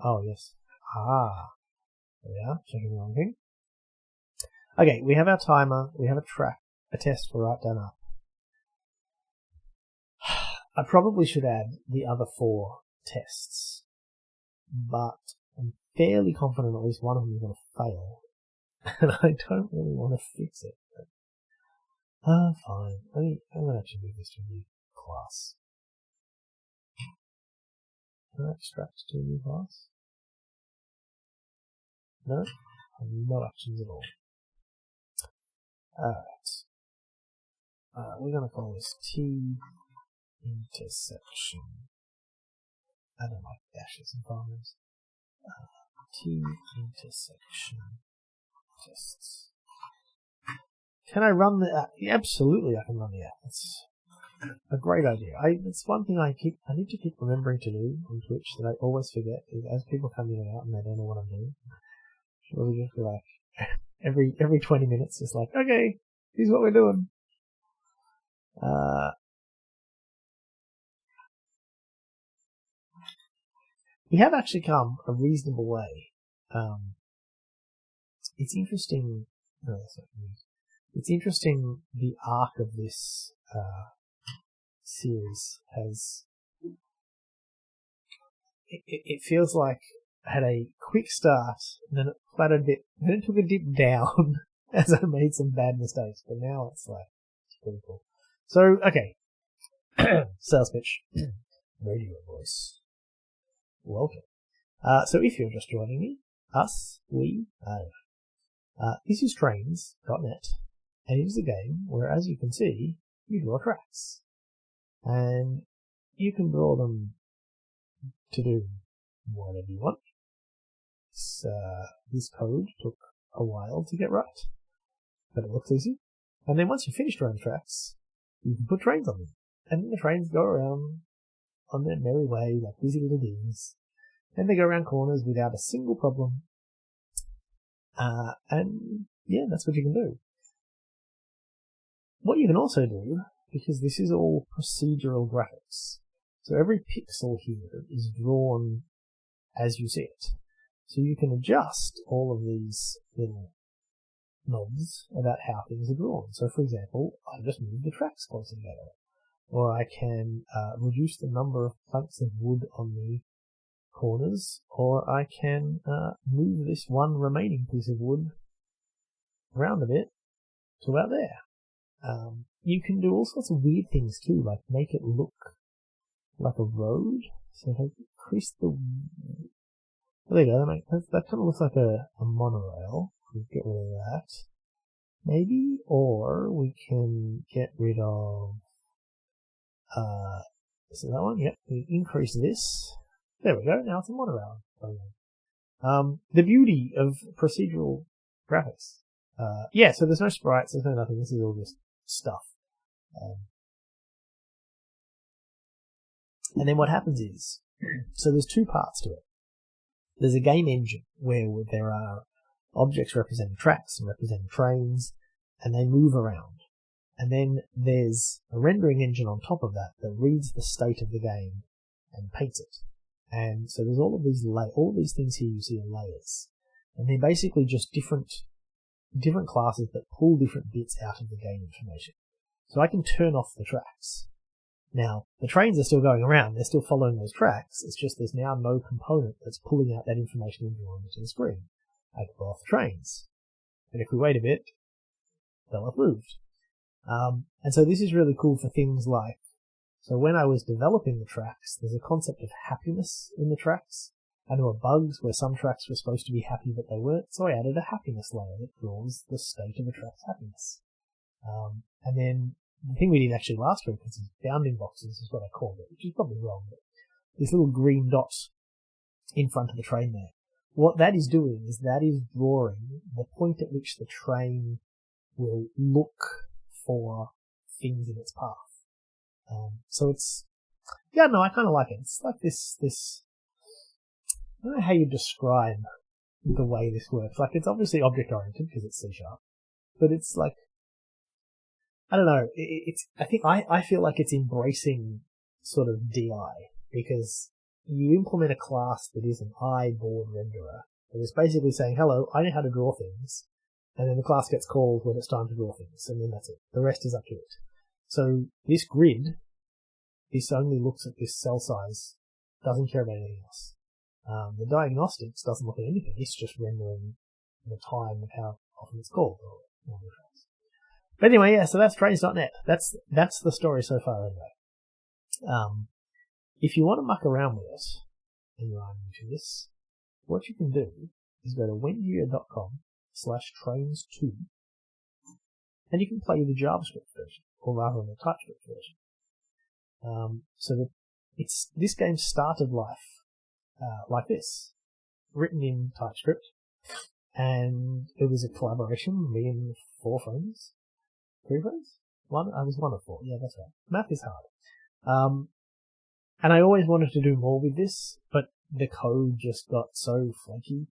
[SPEAKER 1] Oh, yes. There we are, checking the wrong thing. Okay, we have our timer, we have a test for right down up. I probably should add the other 4 tests, but I'm fairly confident at least one of them is going to fail, and I don't really want to fix it. Fine. I'm going to actually move this to a new class. Can I extract to a new class? No? No actions at all. Alright. We're going to call this T intersection. I don't like dashes and commas. T intersection tests. Can I run the app? Absolutely, I can run the app. That's a great idea. It's one thing I need to keep remembering to do on Twitch that I always forget is as people come in and out and they don't know what I'm doing. I should really just be like every 20 minutes, just like, okay, here's what we're doing. We have actually come a reasonable way. It's interesting. No, that's not news. It's interesting the arc of this series has. It feels like I had a quick start, and then it flattered a bit, then it took a dip down as I made some bad mistakes. But now it's pretty cool. So okay, sales pitch, radio voice. Welcome. So if you're just joining me, this is trains.net, and it is a game where, as you can see, you draw tracks. And you can draw them to do whatever you want. This code took a while to get right, but it looks easy. And then once you finish drawing tracks, you can put trains on them. And then the trains go around on their merry way like busy little beings. And they go around corners without a single problem. And yeah, that's what you can do. What you can also do, because this is all procedural graphics, so every pixel here is drawn as you see it. So you can adjust all of these little knobs about how things are drawn. So for example, I just move the tracks closer together. Or I can reduce the number of planks of wood on the corners, or I can move this one remaining piece of wood around a bit to about there. You can do all sorts of weird things too, like make it look like a road. So if I increase the... There you go, that kind of looks like a monorail. We'll get rid of that. Maybe, or we can get rid of... so that one, yep, we increase this. There we go, now it's a monorail. The beauty of procedural graphics. Yeah, so there's no sprites, there's no nothing, this is all just stuff. And then what happens is, so there's 2 parts to it. There's a game engine where there are objects representing tracks and representing trains, and they move around. And then there's a rendering engine on top of that that reads the state of the game and paints it. And so there's all of these things here you see are layers. And they're basically just different classes that pull different bits out of the game information. So I can turn off the tracks. Now, the trains are still going around, they're still following those tracks, it's just there's now no component that's pulling out that information and drawing it to the screen. I can pull off the trains. And if we wait a bit, they'll have moved. And so this is really cool for things like, so when I was developing the tracks, there's a concept of happiness in the tracks. And there were bugs where some tracks were supposed to be happy but they weren't, so I added a happiness layer that draws the state of a track's happiness. And then the thing we did actually last week was bounding boxes is what I called it, which is probably wrong, but this little green dot in front of the train there. What that is doing is that is drawing the point at which the train will look for things in its path. So it's, yeah, no, I kind of like it. It's like this, I don't know how you describe the way this works. Like, it's obviously object-oriented because it's C#, but it's like, I don't know, I feel like it's embracing sort of DI, because you implement a class that is an board renderer, and it's basically saying, hello, I know how to draw things, and then the class gets called when it's time to draw things, and then that's it. The rest is up to it. So this grid, this only looks at this cell size, doesn't care about anything else. The diagnostics doesn't look at anything, it's just rendering the time of how often it's called. But anyway, yeah, so that's trains.net. That's the story so far anyway. If you want to muck around with it, and you are new to this, what you can do is go to wendigo.com/trains2, and you can play the JavaScript version, or rather the TypeScript version. So that this game started life like this, written in TypeScript, and it was a collaboration, me and 4 friends. 3 friends? I was one of 4, yeah, that's right. Math is hard. And I always wanted to do more with this, but the code just got so flaky.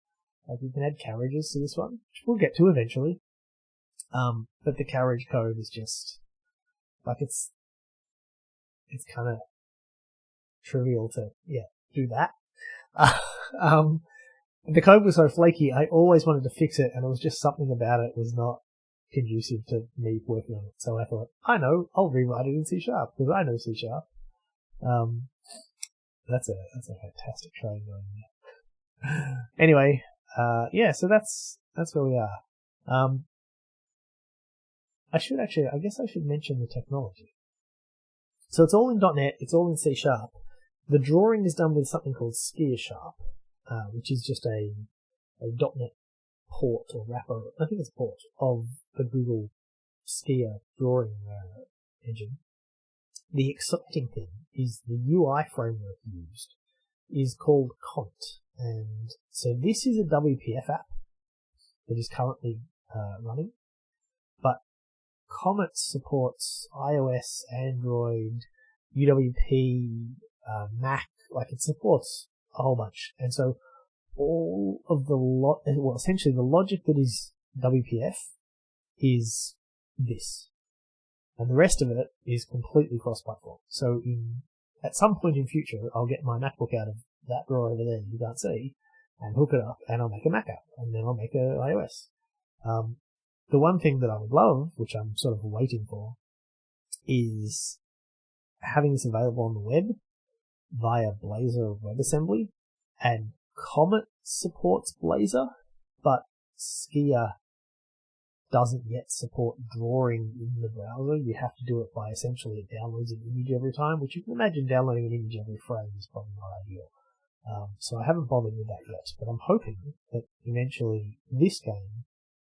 [SPEAKER 1] Like, we can add carriages to this one, which we'll get to eventually. But the carriage code is just, like, it's kind of trivial to, do that. The code was so flaky, I always wanted to fix it, and it was just something about it was not conducive to me working on it. So I thought, I know, I'll rewrite it in C#, because I know C#. That's a fantastic train going there. Anyway, so that's where we are. I guess I should mention the technology. So it's all in .NET, it's all in C#. The drawing is done with something called ASCII, which is just a .NET port or wrapper, I think it's a port, of the Google ASCII drawing engine. The exciting thing is the UI framework used is called Comet, and so this is a WPF app that is currently running, but Comet supports iOS, Android, UWP, Mac, like it supports a whole bunch, and so all of the essentially the logic that is WPF is this, and the rest of it is completely cross-platform. So at some point in future, I'll get my MacBook out of that drawer over there you can't see, and hook it up, and I'll make a Mac app, and then I'll make a iOS. The one thing that I would love, which I'm sort of waiting for, is having this available on the web via Blazor WebAssembly, and Comet supports Blazor, but ASCII doesn't yet support drawing in the browser. You have to do it by essentially it downloads an image every time, which you can imagine downloading an image every frame is probably not ideal. So I haven't bothered with that yet, but I'm hoping that eventually this game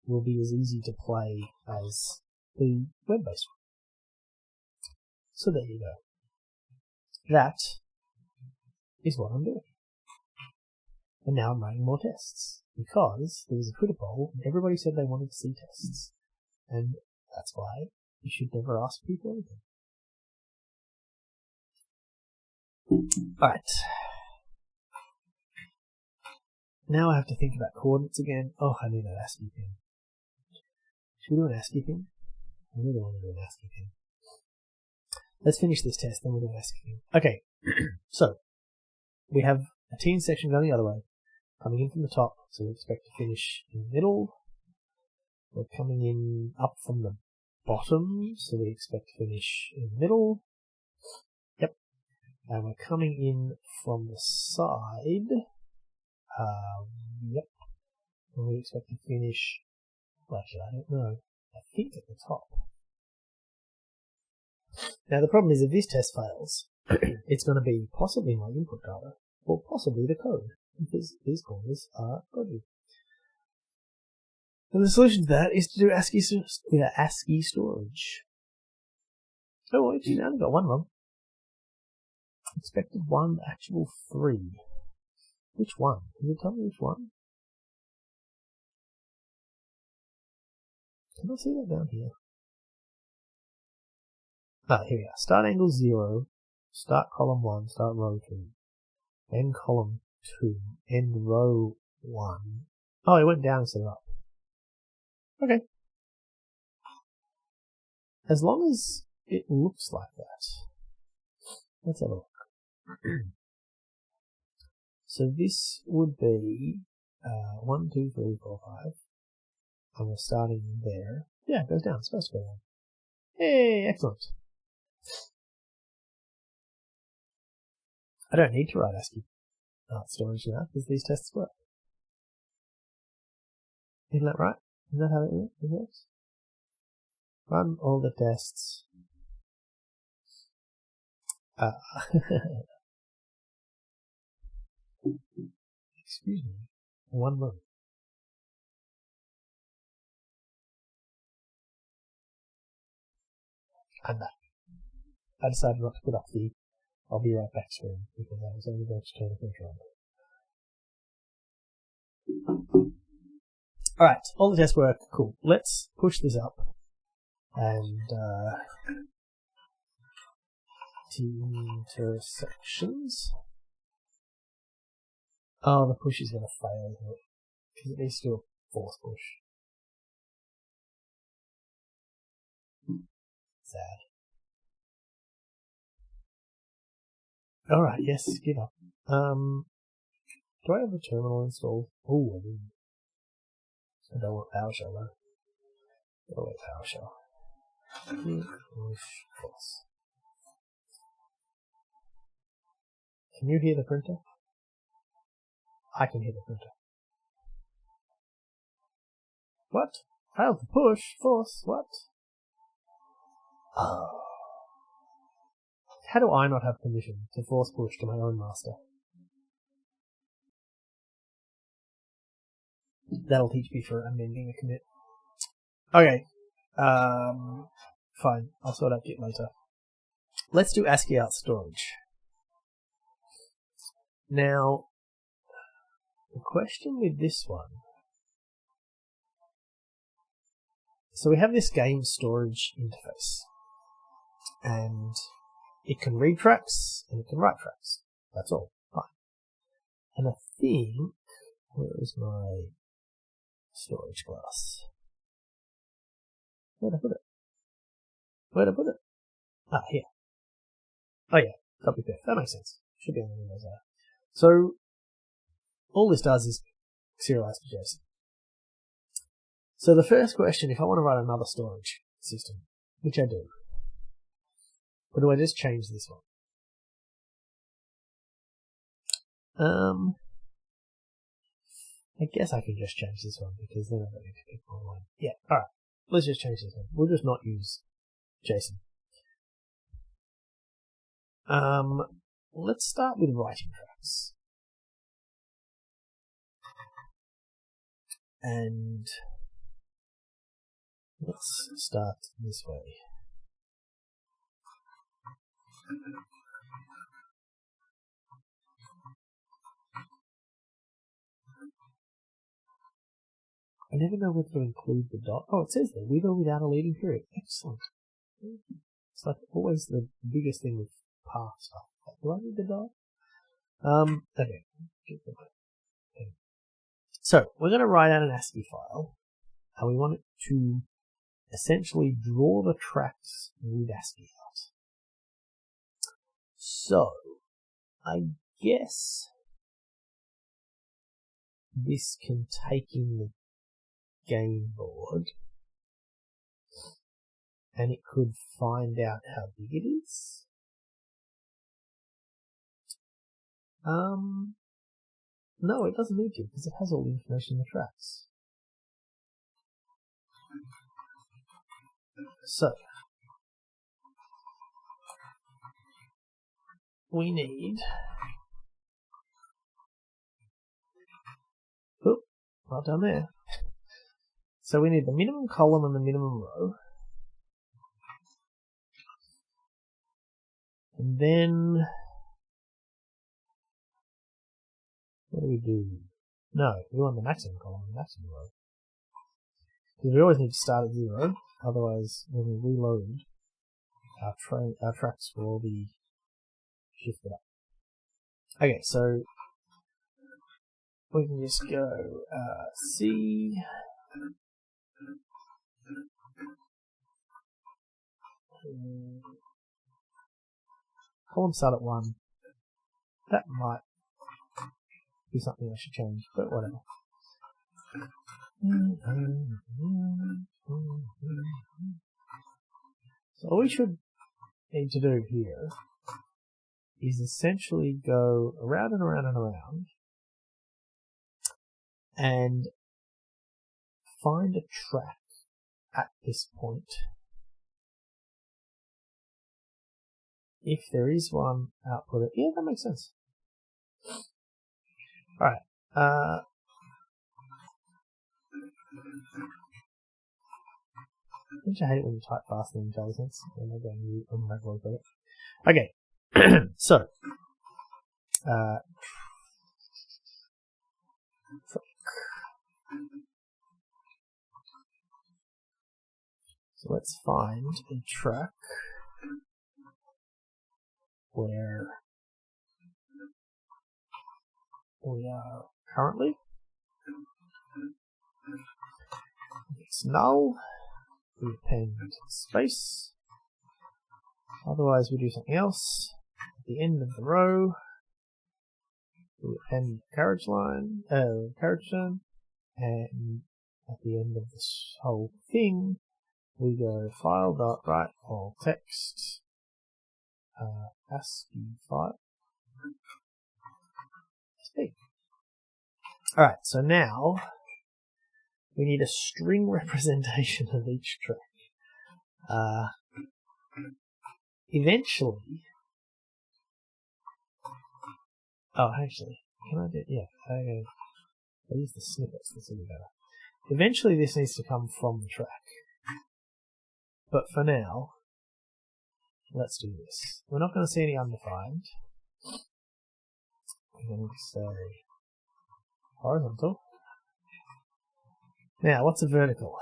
[SPEAKER 1] will be as easy to play as the web-based one. So there you go. That is what I'm doing. And now I'm writing more tests, because there was a Twitter poll and everybody said they wanted to see tests. And that's why you should never ask people anything. Alright. Now I have to think about coordinates again. Oh, I need an ASCII thing. Should we do an ASCII thing? I really want to do an ASCII thing. Let's finish this test, then we'll do an ASCII thing. Okay, so we have a teen section going the other way, coming in from the top, so we expect to finish in the middle. We're coming in up from the bottom, so we expect to finish in the middle. Yep. And we're coming in from the side. Yep. And we expect to finish Well, actually, I don't know. I think at the top. Now, the problem is if this test fails, it's going to be possibly my input data, or possibly the code, because these corners are dodgy. And the solution to that is to do ASCII storage. Oh, actually, now I've got one wrong. Expected 1, actual 3. Which one? Can you tell me which one? Can I see that down here? Ah, here we are. Start angle 0, start column 1, start row 2, end column 2, end row 1. Oh, it went down instead of up. Okay. As long as it looks like that. Let's have a look. So this would be 1, 2, 3, 4, 5. And we're starting there. Yeah, it goes down. It's supposed to go down. Hey, excellent. I don't need to write ASCII storage now because these tests work. Isn't that right? Isn't that how it works? Run all the tests. Excuse me. 1 moment. I'm back. I decided not to put up the I'll be right back screen because I was only going to turn the printer on. Alright, all the tests work. Cool. Let's push this up and intersections. Oh, the push is going to fail, isn't it? Because it needs to do a force push. Sad. Alright, yes, give up. Do I have a terminal installed? Oh, I didn't. I don't want PowerShell though. Oh wait, PowerShell. Push force. Can you hear the printer? I can hear the printer. What? Failed to push force? What? Oh. How do I not have permission to force push to my own master? That'll teach me for amending a commit. Okay. Fine. I'll sort out Git later. Let's do ASCII out storage. Now, the question with this one. So we have this game storage interface. And it can read tracks and it can write tracks. That's all. Fine. And I think, where is my storage class? Where'd I put it? Ah, here. Oh yeah, copy paste. That makes sense. Should be on the Windows there. So, all this does is serialize to JSON. So the first question, if I want to write another storage system, which I do, or do I just change this one? I guess I can just change this one because then I don't need to pick one. Yeah, alright. Let's just change this one. We'll just not use JSON. Let's start with writing tracks. And let's start this way. I never know whether to include the dot. Oh, it says there, with or without a leading period. Excellent. It's like always the biggest thing with path stuff. Do I need the dot? Okay. So, we're going to write out an ASCII file, and we want it to essentially draw the tracks with ASCII out. So, I guess this can take in the game board, and it could find out how big it is. No, it doesn't need to, because it has all the information in the tracks. So we need right down there. So we need the minimum column and the minimum row. And then what do we do? No, we want the maximum column and the maximum row. Because we always need to start at 0, otherwise when we reload, our tracks will all be shifted up. Okay, so we can just go C, column start at 1. That might be something I should change, but whatever. So all we should need to do here is essentially go around and around and around and find a track at this point. If there is one, output it. Yeah, that makes sense. Alright. Don't you hate when you type faster than IntelliSense? And they're going to unrecord it. Okay. So let's find a track where we are currently. If it's null, we append space. Otherwise, we do something else. At the end of the row, we append carriage line, carriage term, and at the end of this whole thing, we go file.write all text ASCII file. Alright, so now we need a string representation of each track. Eventually, actually, can I do? Yeah, okay. I'll use the snippets. This will be better. Eventually, this needs to come from the track. But for now, let's do this. We're not going to see any undefined. We're going to say horizontal. Now, what's a vertical?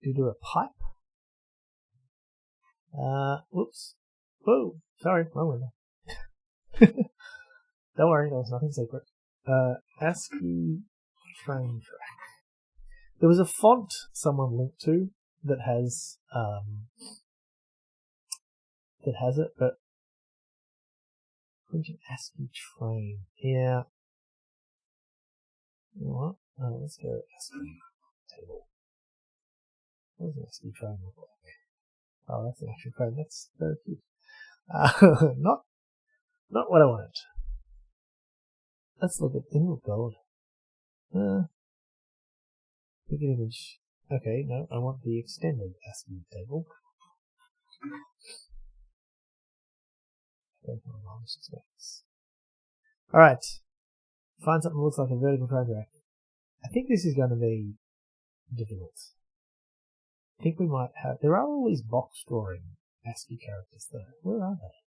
[SPEAKER 1] Do you do a pipe? Whoops. Whoa, sorry, wrong window. Don't worry, there was nothing secret. ASCII train track. There was a font someone linked to that has it, but printing ASCII train. Yeah. You know what? Let's go ASCII table. What does an ASCII train look like? Oh, that's an actual train. That's very cute. Not what I wanted. Let's look at. Oh god. Pick an image. Okay, no, I want the extended ASCII table. Alright. Find something that looks like a vertical train track. I think this is going to be difficult. I think we might have. There are all these box drawing ASCII characters though. Where are they?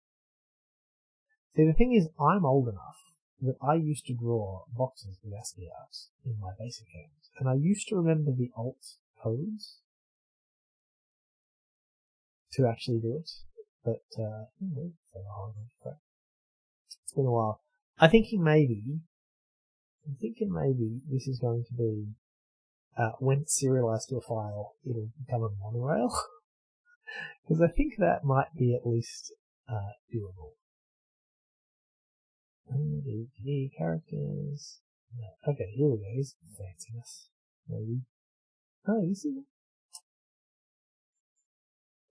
[SPEAKER 1] See, the thing is, I'm old enough that I used to draw boxes with ASCII art in my basic games, and I used to remember the alt codes to actually do it. But it's been a while. I'm thinking maybe this is going to be when it's serialized to a file, it'll become a monorail. Because I think that might be at least doable. Characters. No. Okay, here we go. Here's fanciness. Maybe. Oh, this is.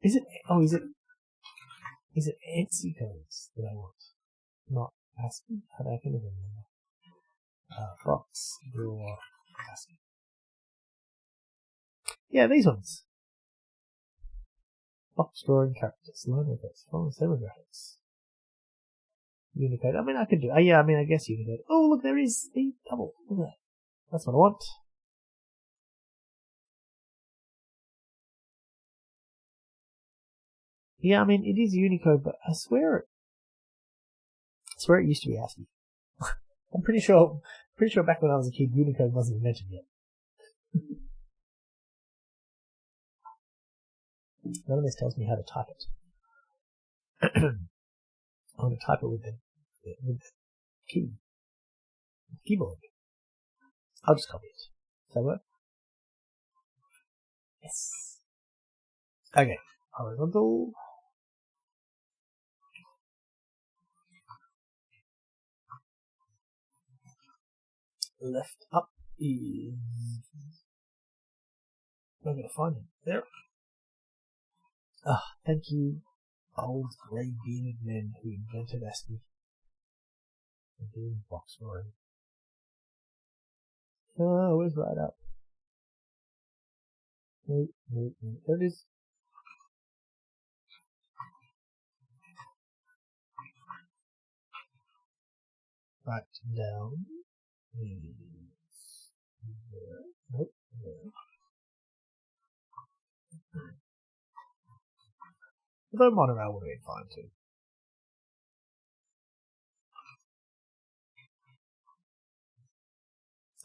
[SPEAKER 1] Is it? Oh, is it? Is it ANSI codes that I want? Not ASCII? I can never remember. Box draw ASCII. Yeah, these ones. Box drawing characters, line effects, font demographics. Unicode. I mean, I could do. Yeah, I mean, I guess Unicode. Oh, look, there is the double. Look at that. That's what I want. Yeah, I mean, it is Unicode, but I swear it used to be ASCII. I'm pretty sure back when I was a kid, Unicode wasn't invented yet. None of this tells me how to type it. I want to type it with the keyboard. I'll just copy it. Does that work? Yes. Okay. Horizontal. Left up is. I'm going to find it. There. Thank you, old grey bearded men who invented ASCII. And doing box drawing. Oh, where's right up? No. There it is. Right down is there. Nope, there. Although monorail would have been fine too.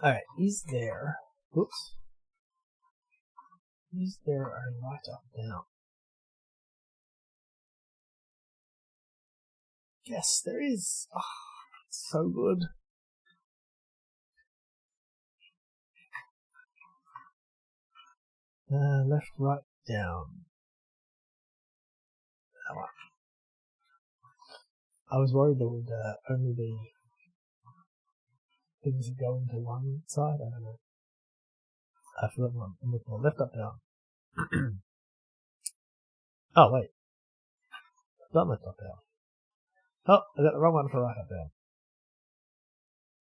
[SPEAKER 1] Alright, is there. Oops. Is there a right up down? Yes, there is. Oh, it's so good. Left, right, down. That one. I was worried there would only be things that go into one side. I don't know. I forgot one. I'm looking at left, up, down. Oh, wait. I've done left, up, down. Oh, I got the wrong one for right, up, down.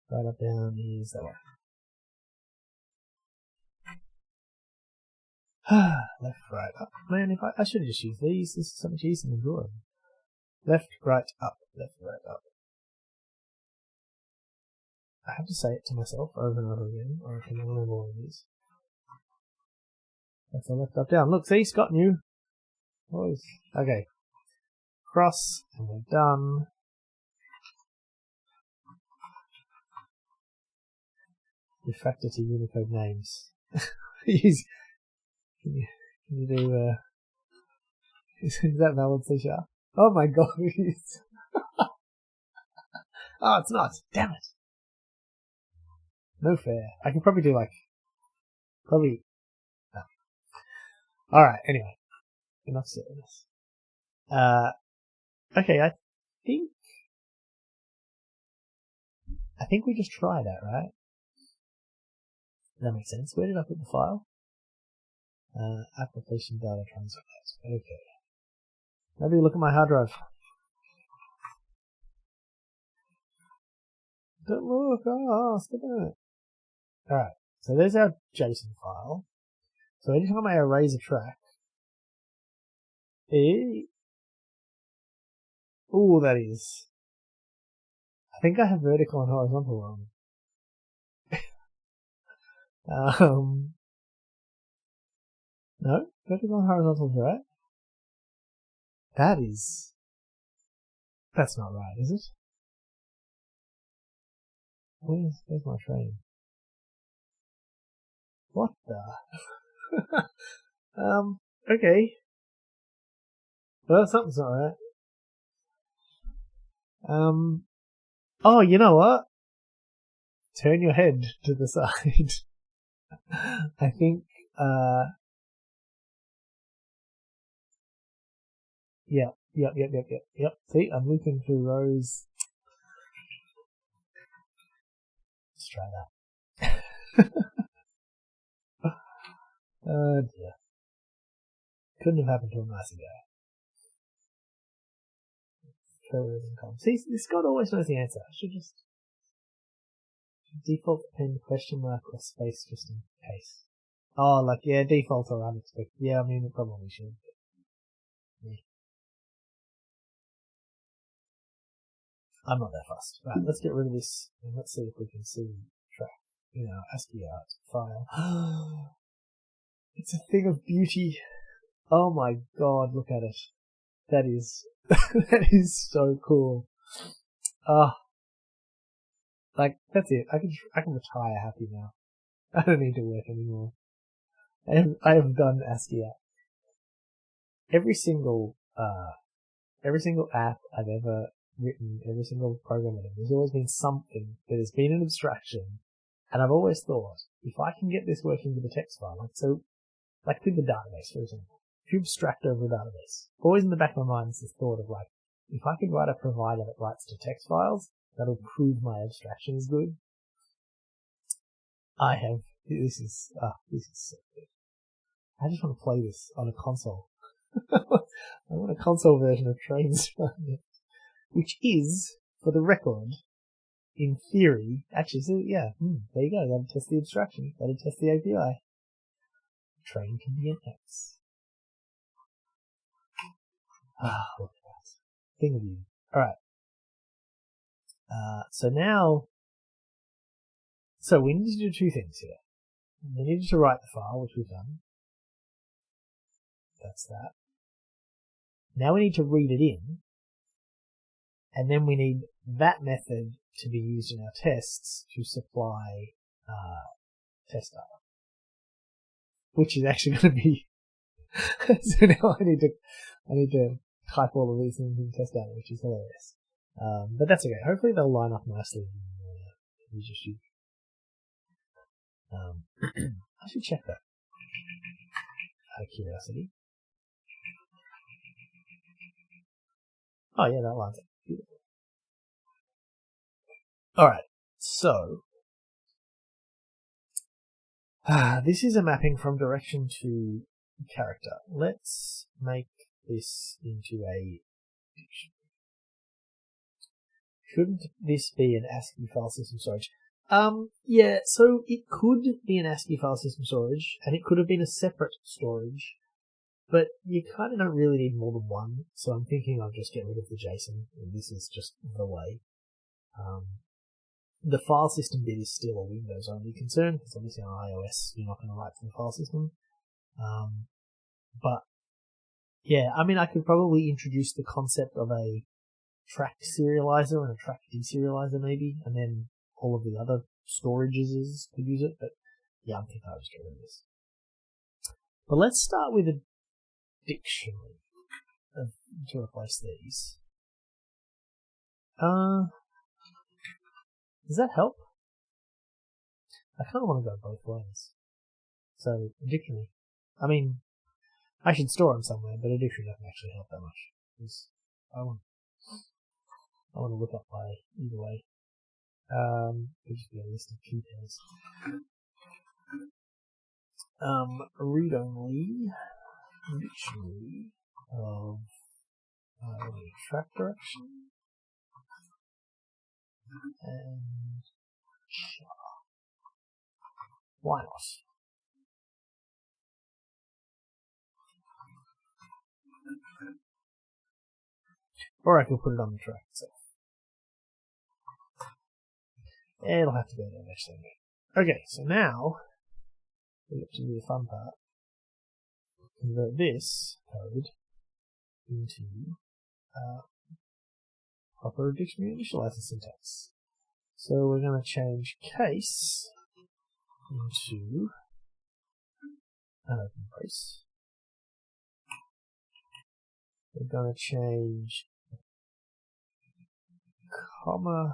[SPEAKER 1] Right, up, down is that one. Left, right, up. Man, if I should have just used these. This is so much easier than drawing. Left, right, up. Left, right, up. I have to say it to myself over and over again, or I can remember all of these. That's the left, up, down. Look, see, Scott knew. Boys. Okay. Cross, and we're done. Refactor to Unicode names. Can you do, is that valid, C#? Oh my god, it is. Oh, it's not. Damn it. No fair. I can probably do no. Alright, anyway. Enough silliness. Okay, I think we just tried that, right? That makes sense. Where did I put the file? Application data transfer. Okay. Maybe look at my hard drive. Don't look. Oh, stop it. Alright, so there's our JSON file. So anytime I erase a track, ooh, that is. I think I have vertical and horizontal wrong. No, vertical and horizontal is right. That's not right, is it? Where's my train? What the? Okay. Well, something's not right. Oh, you know what? Turn your head to the side. I think, Yep. See, I'm looping through rows. Let's try that. Oh dear. Couldn't have happened to a nicer guy. See, Scott always knows the answer. I should just default append question mark or space just in case. Oh, like, yeah, default or unexpected. Yeah, I mean, it probably should. Yeah. I'm not that fussed. Right, let's get rid of this and let's see if we can see track in our ASCII art file. It's a thing of beauty. Oh my god, look at it. That is that is so cool. Like, that's it. I can retire happy now. I don't need to work anymore. I have done ASCII art. Every single app I've ever written, every single program I've ever, there's always been something that has been an abstraction, and I've always thought, if I can get this working with a text file, like with the database, for example, if you abstract over a database, always in the back of my mind is this thought of like, if I could write a provider that writes to text files, that'll prove my abstraction is good. This is so good. I just want to play this on a console. I want a console version of Trains, which is, for the record, in theory, actually, so yeah, there you go, that'll test the abstraction, that'll test the API. Train can be an X. Look at that. Thing of you. Alright. So we need to do two things here. We needed to write the file, which we've done. That's that. Now we need to read it in, and then we need that method to be used in our tests to supply test data, which is actually going to be. So now I need to type all of these things in test data, which is hilarious. But that's okay. Hopefully they'll line up nicely in Visual Studio. I should check that out of curiosity. Oh yeah, that lines up. Beautiful. Alright, so this is a mapping from direction to character. Let's make this into a dictionary. Shouldn't this be an ASCII file system storage? Yeah, so it could be an ASCII file system storage, and it could have been a separate storage, but you kind of don't really need more than one, so I'm thinking I'll just get rid of the JSON, and this is just the way. The file system bit is still a Windows-only concern, because obviously on iOS you're not going to write to the file system. But, yeah, I mean, I could probably introduce the concept of a track serializer and a track deserializer maybe, and then all of the other storages could use it, but yeah, I'm thinking I'll just get rid of this. But let's start with a dictionary to replace these. Does that help? I kind of want to go both ways. So, a dictionary. I mean, I should store them somewhere, but a dictionary doesn't actually help that much. Because I want to look up my either way. Could just be a list of key pairs. Read-only dictionary of track direction and why not? Or I could put it on the track itself. It'll have to go there eventually. Okay, so now we get to do the fun part. Convert this code into proper dictionary initializer syntax. So we're going to change case into an open brace. We're going to change colon,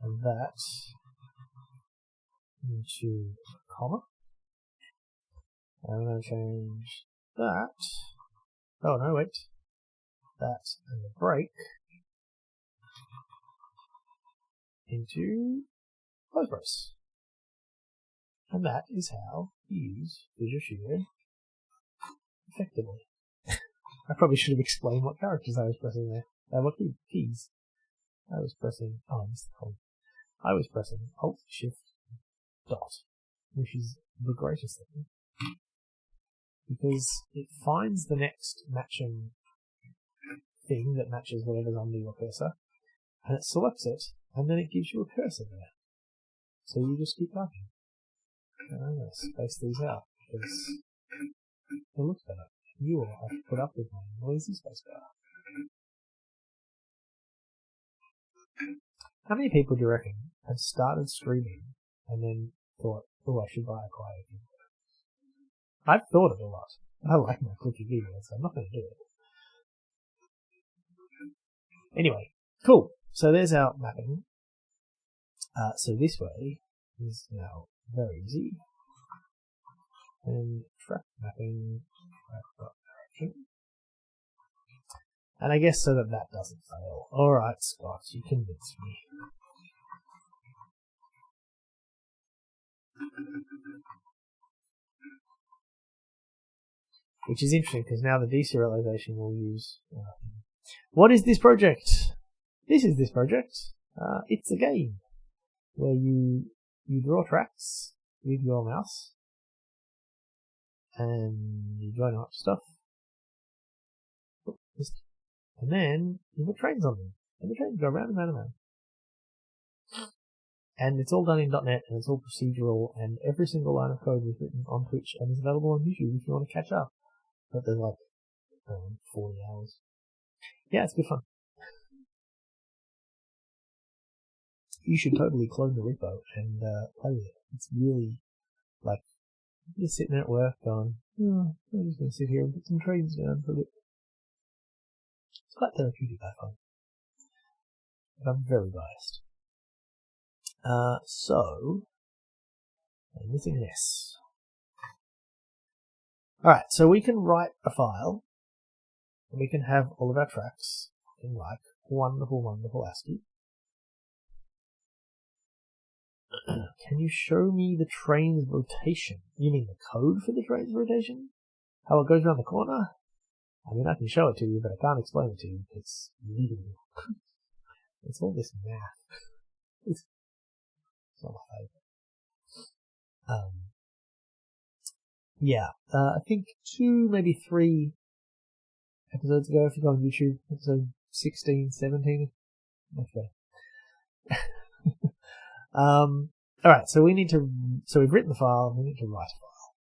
[SPEAKER 1] and that into comma. And we're going to change that. Oh no, wait. That and the break into close brace. And that is how you use Visual Studio effectively. I probably should have explained what characters I was pressing there. What keys? I was pressing. Oh, I missed the column. I was pressing Alt Shift Dot. which is the greatest thing, because it finds the next matching thing that matches whatever's under your cursor, and it selects it, and then it gives you a cursor there. So you just keep typing. And I'm going to space these out, because it looks better. You will have to put up with my noisy spacebar. How many people do you reckon have started streaming and then thought, oh, I should buy a quiet keyboard? I've thought it a lot. I like my clicky keyboard, so I'm not going to do it. Anyway, cool. So there's our mapping. So this way is now very easy. And track mapping, track direction. And I guess so that that doesn't fail. Alright, Scott, you convinced me. Which is interesting, because now the deserialization will use... what is this project? This is this project. It's a game where you draw tracks with your mouse and you join up stuff, and then you put trains on them, and the trains go round and round and round. And it's all done in .NET, and it's all procedural, and every single line of code was written on Twitch and is available on YouTube if you want to catch up. But there's like 40 hours. Yeah, it's good fun. You should totally clone the repo and play with it. It's really like you're sitting there at work going, oh, I'm just going to sit here and put some trains down for a bit. It's quite therapeutic, I find. But I'm very biased. So I'm missing this. Alright, so we can write a file, and we can have all of our tracks in like wonderful, wonderful ASCII. Can you show me the train's rotation? You mean the code for the train's rotation? How it goes around the corner? I mean, I can show it to you, but I can't explain it to you because legal. It's all this math. It's not my favorite. Yeah, I think 2, maybe 3 episodes ago, if you go on YouTube, episode 16, 17. Okay. Alright, so we've written the file, we need to write a file.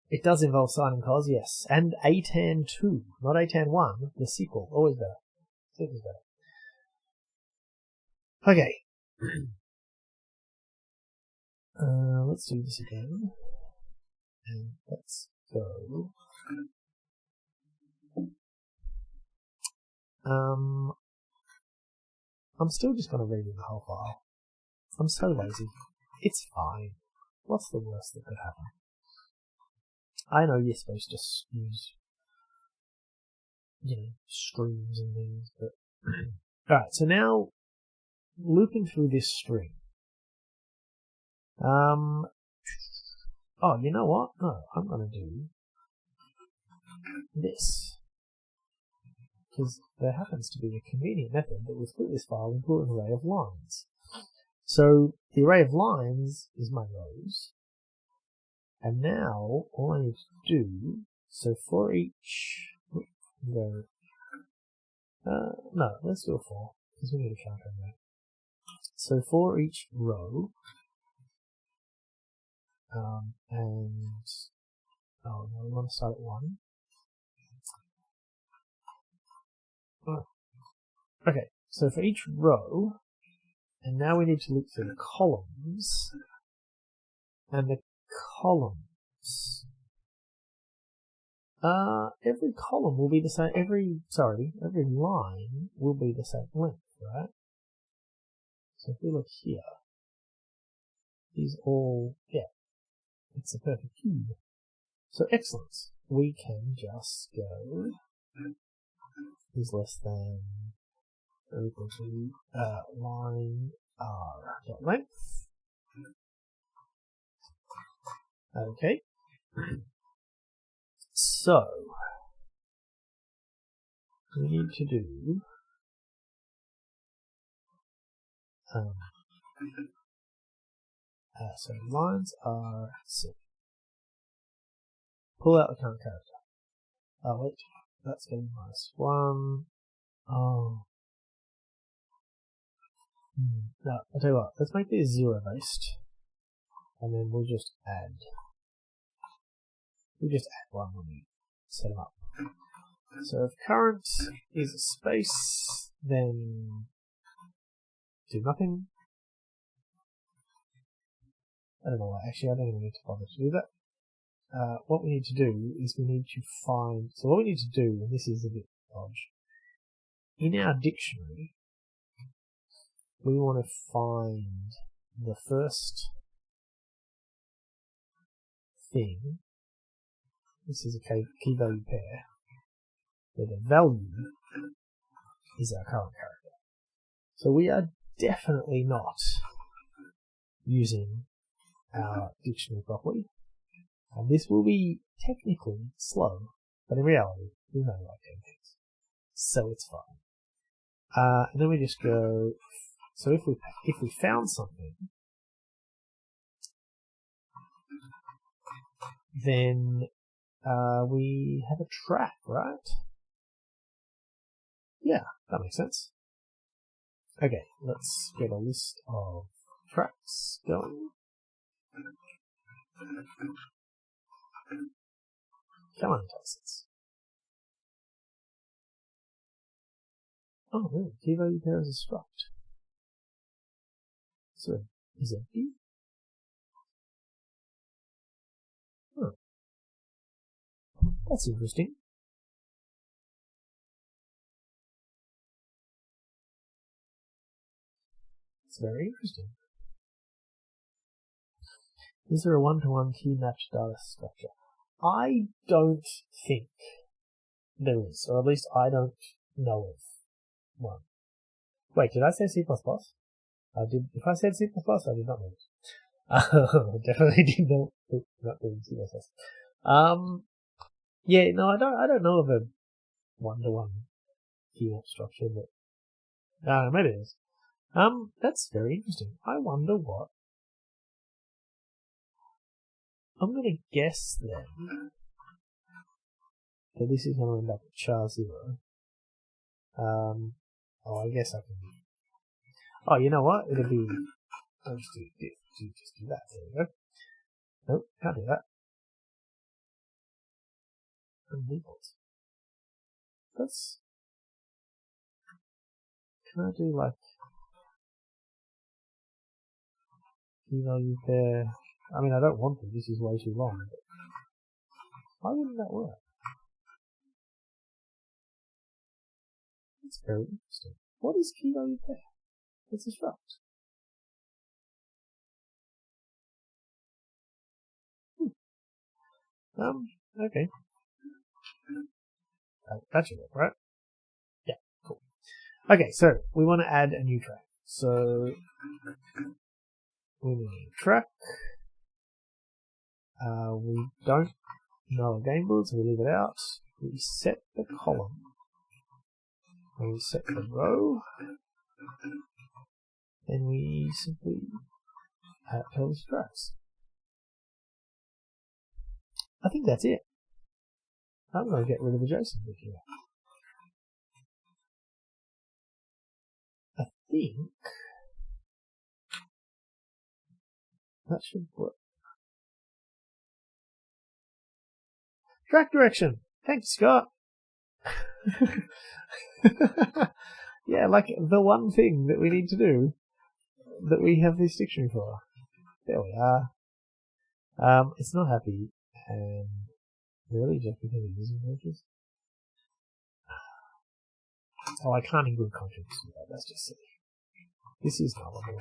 [SPEAKER 1] It does involve sign and cos, yes. And ATAN 2, not ATAN 1, the sequel. Always better. Sequel's better. Okay. Let's do this again. And let's go. I'm still just going to read the whole file. I'm so lazy. It's fine. What's the worst that could happen? I know you're supposed to use, streams and things, but... Alright, so now, looping through this string. Oh, you know what? No, I'm going to do this. Because there happens to be a convenient method that will split this file into an array of lines. So the array of lines is my rows. And now all I need to do, so for each, no, let's do a for, because we need a counter in there. So for each row, we want to start at 1. Okay, so for each row, and now we need to look through the columns, and the columns, every column will be the same, every line will be the same length, right? So if we look here, these all, it's a perfect cube. So excellent, we can just go is less than or equal to line r.length. Okay. So we need to do So lines are C. Pull out the current character. Oh wait, that's going to be -1. Oh. No, I'll tell you what, let's make these 0 based. And then we'll just add. We'll just add one when we set them up. So if current is a space, then do nothing. I don't know why. Actually, I don't even need to bother to do that. What we need to do is we need to find. So what we need to do, and this is a bit odd, in our dictionary, we want to find the first thing. This is a key value pair where the value is our current character. So we are definitely not using our dictionary properly. And this will be technically slow, but in reality, we know like things. So it's fine. And then we just go, so if we found something, then we have a track, right? Yeah, that makes sense. Okay, let's get a list of tracks going. Come on, Tysons. Oh, really? Key value pair is a struct. So, is it empty? Oh. That's interesting. It's very interesting. Is there a one-to-one key match data structure? I don't think there is, or at least I don't know of one. Wait, did I say C++? I did. If I said C++, I did not know it. Definitely did not mean C++. Yeah, no, I don't know of a one-to-one key match structure, but maybe it is. That's very interesting. I wonder what. I'm gonna guess then that this is gonna end up at char 0. Oh, I guess I can. Oh, you know what? It'll be. I'll just do that. There we go. Nope, can't do that. Default. That's. Can I do like key value pair? I mean, I don't want to. This is way too long. But why wouldn't that work? That's very interesting. What is key value pair? It's a struct. Okay. That should work, right? Yeah, cool. Okay, so we want to add a new track. So we need a track. We don't know a game board, so we leave it out. We set the column. And we set the row. Then we simply add those tracks. I think that's it. I'm going to get rid of the JSON bit here. I think that should work. Track direction. Thanks, Scott. Yeah, like the one thing that we need to do that we have this dictionary for. There we are. It's not happy, and really just because of using pages. Oh, I can't in good conscience do that. That's just silly. This is nullable.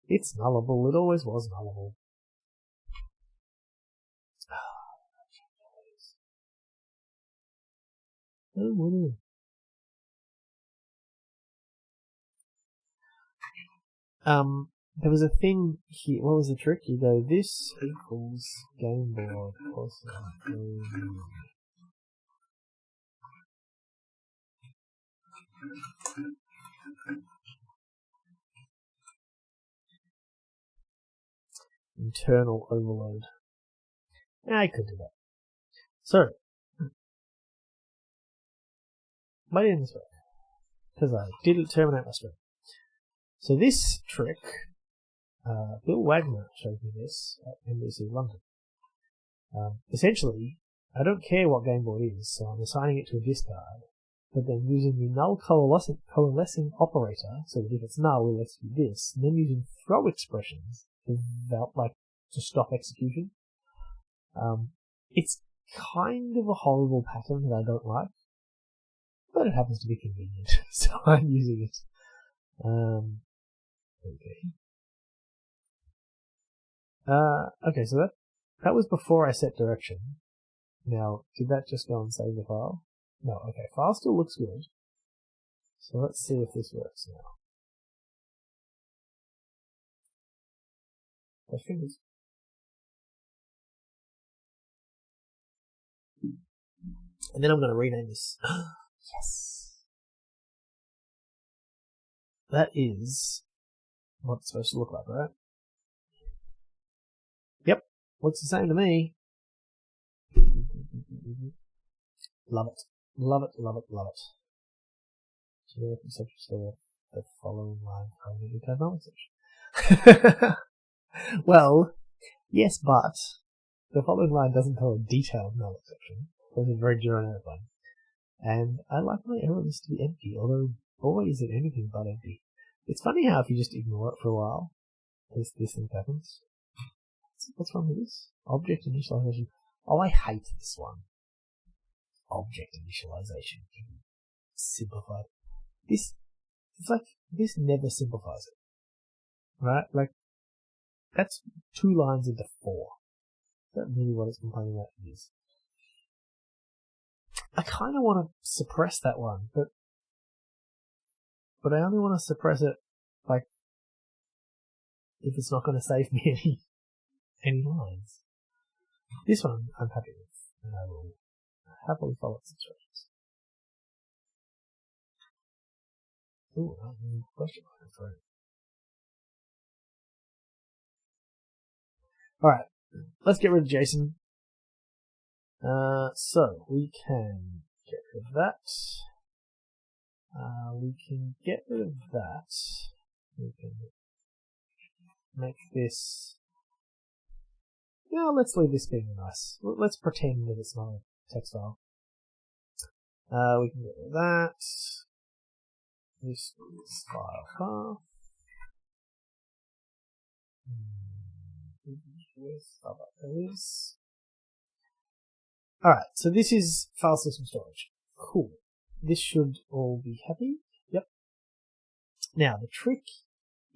[SPEAKER 1] It's nullable. It always was nullable. Oh, what is it? There was a thing here. What was the trick? You go, this equals game board plus Internal overload. I could do that. So, why didn't this work? Because I didn't terminate my stream. So this trick, Bill Wagner showed me this at NBC London. Essentially, I don't care what game board is, so I'm assigning it to a discard, but then using the null coalescing operator, so that if it's null, we'll execute this, and then using throw expressions to stop execution. It's kind of a horrible pattern that I don't like, but it happens to be convenient, so I'm using it. Okay, so that was before I set direction. Now, did that just go and save the file? No, okay, file still looks good. So let's see if this works now. My fingers. And then I'm going to rename this. Yes! That is what it's supposed to look like, right? Yep, looks the same to me. Love it. Love it, love it, love it. Generic exceptions for the following line from the null exception. Well, yes, but the following line doesn't tell a detailed null exception. It's a very generic one. And I like my error list to be empty, although boy is it anything but empty. It's funny how if you just ignore it for a while, this thing happens. What's wrong with this? Object initialization. Oh, I hate this one. Object initialization can be simplified. It's like, this never simplifies it. Right? Like, that's 2 lines into 4. That's really what it's complaining about is. I kind of want to suppress that one, but I only want to suppress it, like, if it's not going to save me any lines. This one I'm happy with, and I will happily follow its instructions. Ooh, I have a question mark for it. Alright, let's get rid of Jason. So, we can get rid of that. We can get rid of that. We can make this... Yeah, let's leave this being nice. Let's pretend that it's not a text file. We can get rid of that. This is file path. Alright, so this is file system storage. Cool. This should all be happy. Yep. Now, the trick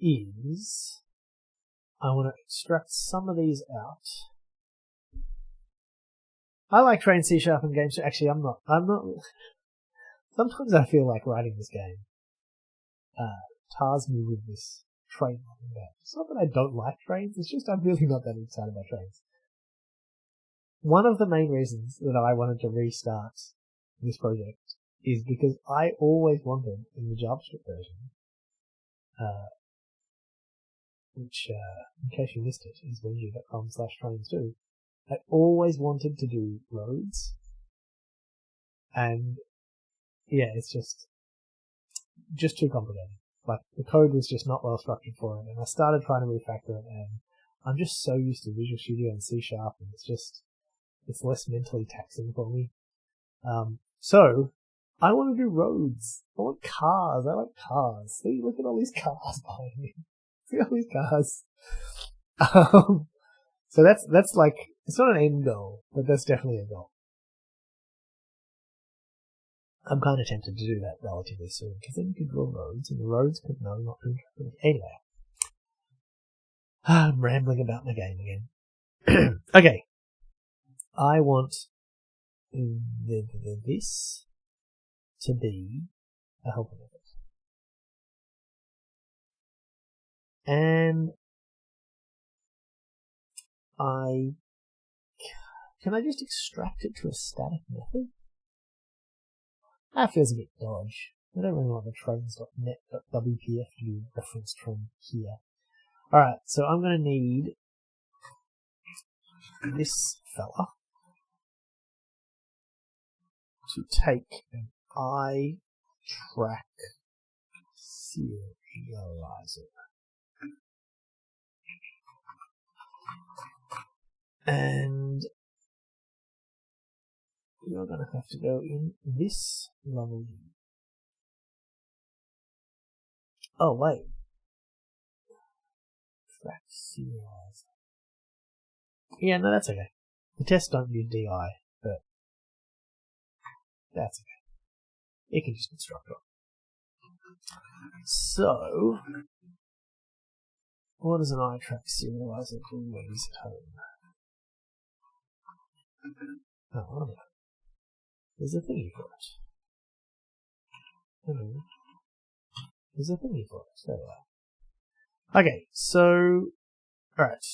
[SPEAKER 1] is I want to extract some of these out. I like train C# in games. Actually, I'm not. Sometimes I feel like writing this game tars me with this train game. It's not that I don't like trains, it's just I'm really not that excited about trains. One of the main reasons that I wanted to restart this project is because I always wanted, in the JavaScript version, which, in case you missed it, is wenju.com/trains2, I always wanted to do roads, and yeah, it's just too complicated. Like, the code was just not well structured for it, and I started trying to refactor it, and I'm just so used to Visual Studio and C#, and it's less mentally taxing for me. So, I want to do roads. I want cars. I like cars. See, look at all these cars behind me. See all these cars. So that's like, it's not an end goal, but that's definitely a goal. I'm kind of tempted to do that relatively soon, because then you could draw roads, and the roads could know not to interact. Anyway. I'm rambling about my game again. Okay. I want this to be a helper method. And can I just extract it to a static method? That feels a bit dodge. I don't really want the trains.net.wpf to be referenced from here. Alright, so I'm going to need this fella to take an eye track serializer. And you're going to have to go in this lovely... Oh, wait. Track serializer. Yeah, no, that's okay. The tests don't use DI, but that's okay. It can just construct it. So, what does an eye track serializer do when he's at home? Oh, hold on. There's a thingy for it. Hello. There's a thingy for it. There we are. Okay, so, alright.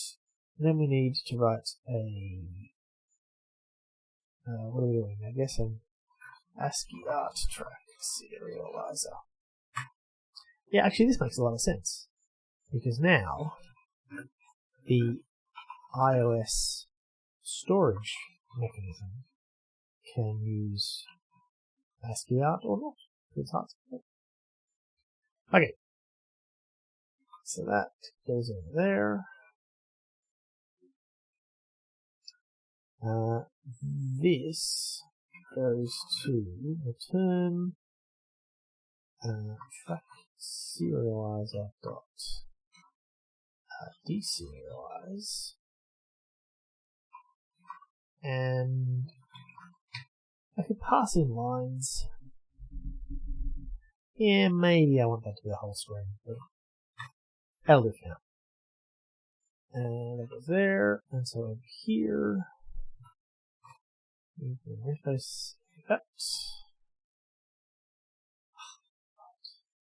[SPEAKER 1] Then we need to write a... what are we doing? I guess an ASCII art track serializer. Yeah, actually this makes a lot of sense. Because now, the iOS storage mechanism can use ASCII art or not. It's hard to say. Okay. So that goes over there. This goes to return track serializer dot deserialize, and I could pass in lines. Yeah, maybe I want that to be the whole string, but that'll do for now. And that goes there, and so over here, we can reface that.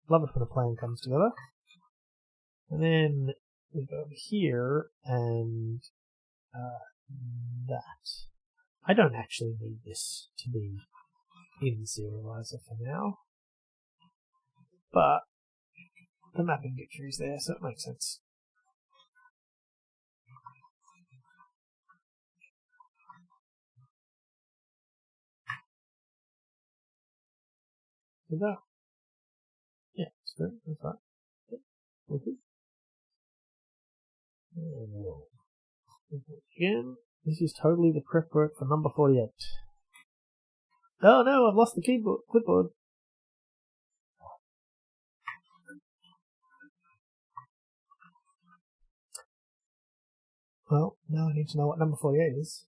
[SPEAKER 1] Love it when a plan comes together. And then we go over here, and that. I don't actually need this to be in serializer for now, but the mapping dictionary is there, so it makes sense. Did that? Yeah, that's good. That's right. Yep. Okay. Again, this is totally the prep work for number 48. Oh no, I've lost the clipboard. Well, now I need to know what number 48 is.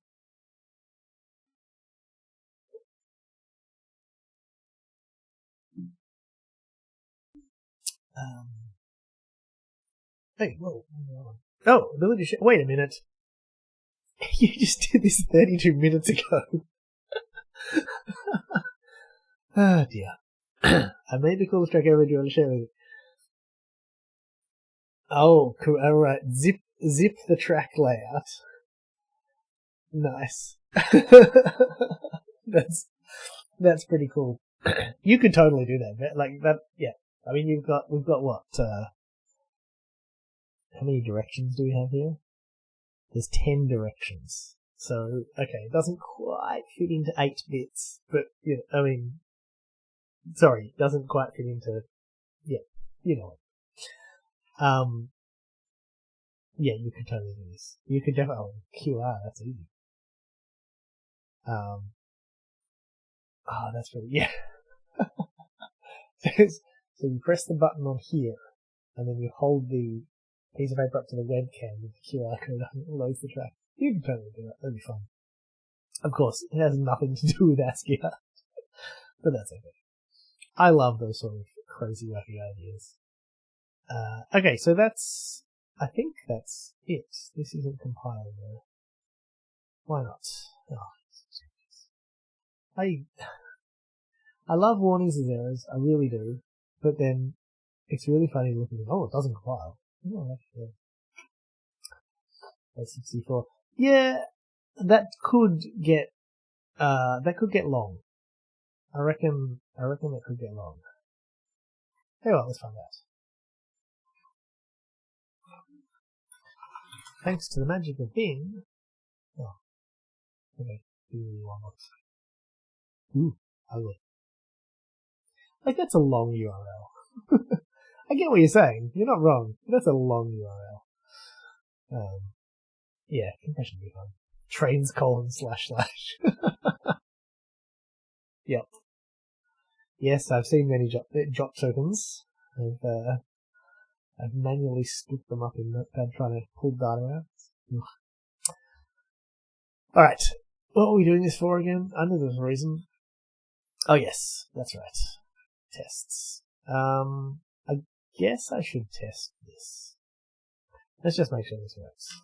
[SPEAKER 1] Hey, whoa. Oh, ability to wait a minute. You just did this 32 minutes ago. Oh dear. I made the coolest track ever. Do you want to share with me? Oh, cool. Alright. Zip the track layout. Nice. That's pretty cool. You could totally do that. Like that, yeah. I mean, we've got what? How many directions do we have here? There's 10 directions. So, okay, it doesn't quite fit into 8 bits, but, yeah, I mean, sorry, it doesn't quite fit into, yeah, you know what. Yeah, you could totally do this. You could definitely, QR, that's easy. That's pretty, yeah. So you press the button on here, and then you hold the piece of paper up to the webcam with the QR code and it loads the track. You can totally do that. That'd be fun. Of course, it has nothing to do with ASCII, but that's okay. I love those sort of crazy, wacky ideas. Okay, so I think that's it. This isn't compiled though. Why not? Oh, I love warnings as errors, I really do, but then it's really funny looking at, it doesn't compile. Oh, yeah. 64. Yeah, that could get long. I reckon that could get long. Hey, well, let's find out. Thanks to the magic of Bing. Oh, Okay, do you want to say? Ooh, ugly. Like, that's a long URL. I get what you're saying. You're not wrong. That's a long URL. Yeah, compression would be fun. Trains : / Yep. Yes, I've seen many jot tokens. I've manually split them up in Notepad trying to pull data out. Alright, what are we doing this for again? Under this reason. Oh yes, that's right. Tests. I guess I should test this. Let's just make sure this works.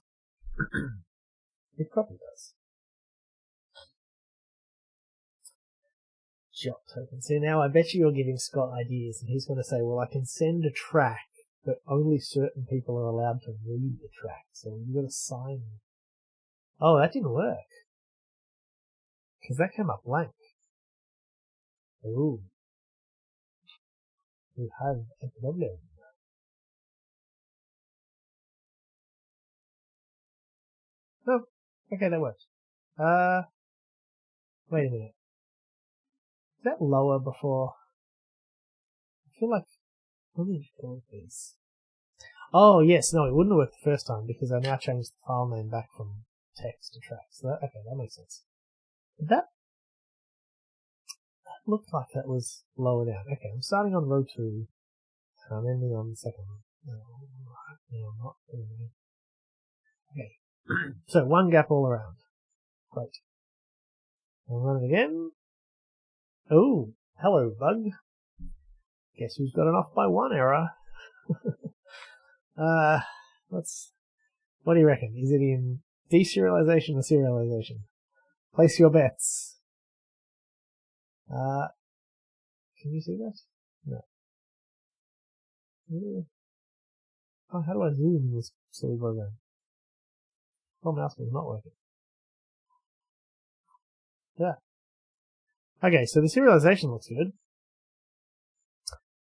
[SPEAKER 1] It probably does. Jot token. See, now I bet you're giving Scott ideas, and he's going to say, well, I can send a track, but only certain people are allowed to read the track, so you've got to sign. Oh, that didn't work. Because that came up blank. Ooh. We have a problem. No. Okay, that works. Wait a minute. Is that lower before? I feel like, let me go with these. Oh, yes, no, it wouldn't have worked the first time because I now changed the file name back from text to track. So okay, that makes sense. That looked like that was lower down. Okay, I'm starting on row 2, and I'm ending on the second. No, I'm not doing it. Okay. So, one gap all around. Great. I'll run it again. Oh, hello, bug. Guess who's got an off by 1 error? What do you reckon? Is it in deserialization or serialization? Place your bets. Can you see that? No. Oh, how do I zoom this silly program? Oh, mouse was not working. Yeah. Okay, so the serialization looks good.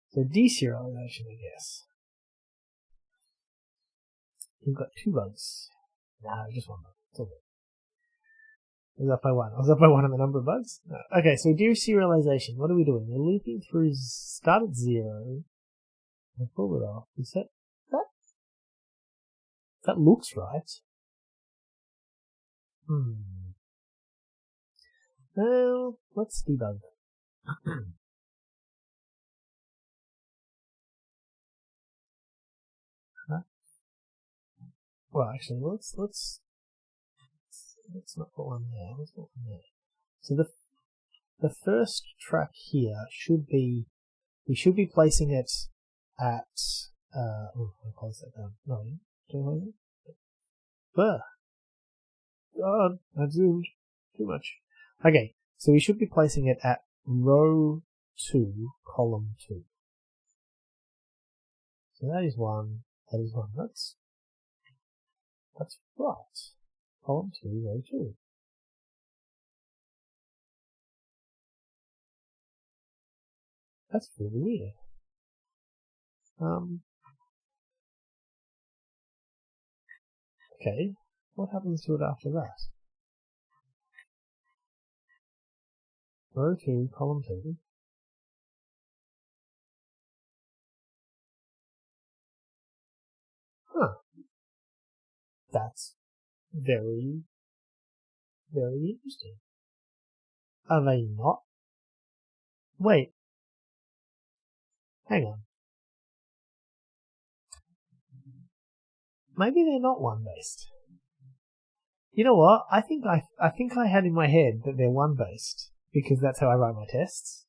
[SPEAKER 1] So deserialization, I guess. We've got 2 bugs. No, just 1 bug. It's all good. I was up by 1. I was up by 1 on the number of bugs. No. Okay, so deserialization. What are we doing? We're looping through start at 0 and pull it off. Is that that looks right. Well, let's debug. Well, actually, let's not put one there. Let's put one there. So the first track here should be, we should be placing it at I'll close that down. No, don't it? God, I've zoomed too much. Okay, so we should be placing it at row 2, column 2. So that is 1. That is 1. That's right. Column 2, row 2. That's really weird. Okay, what happens to it after that? Row 2, column 2. Huh. That's very, very interesting. Are they not? Wait. Hang on. Maybe they're not 1-based. You know what? I think I had in my head that they're 1-based because that's how I write my tests.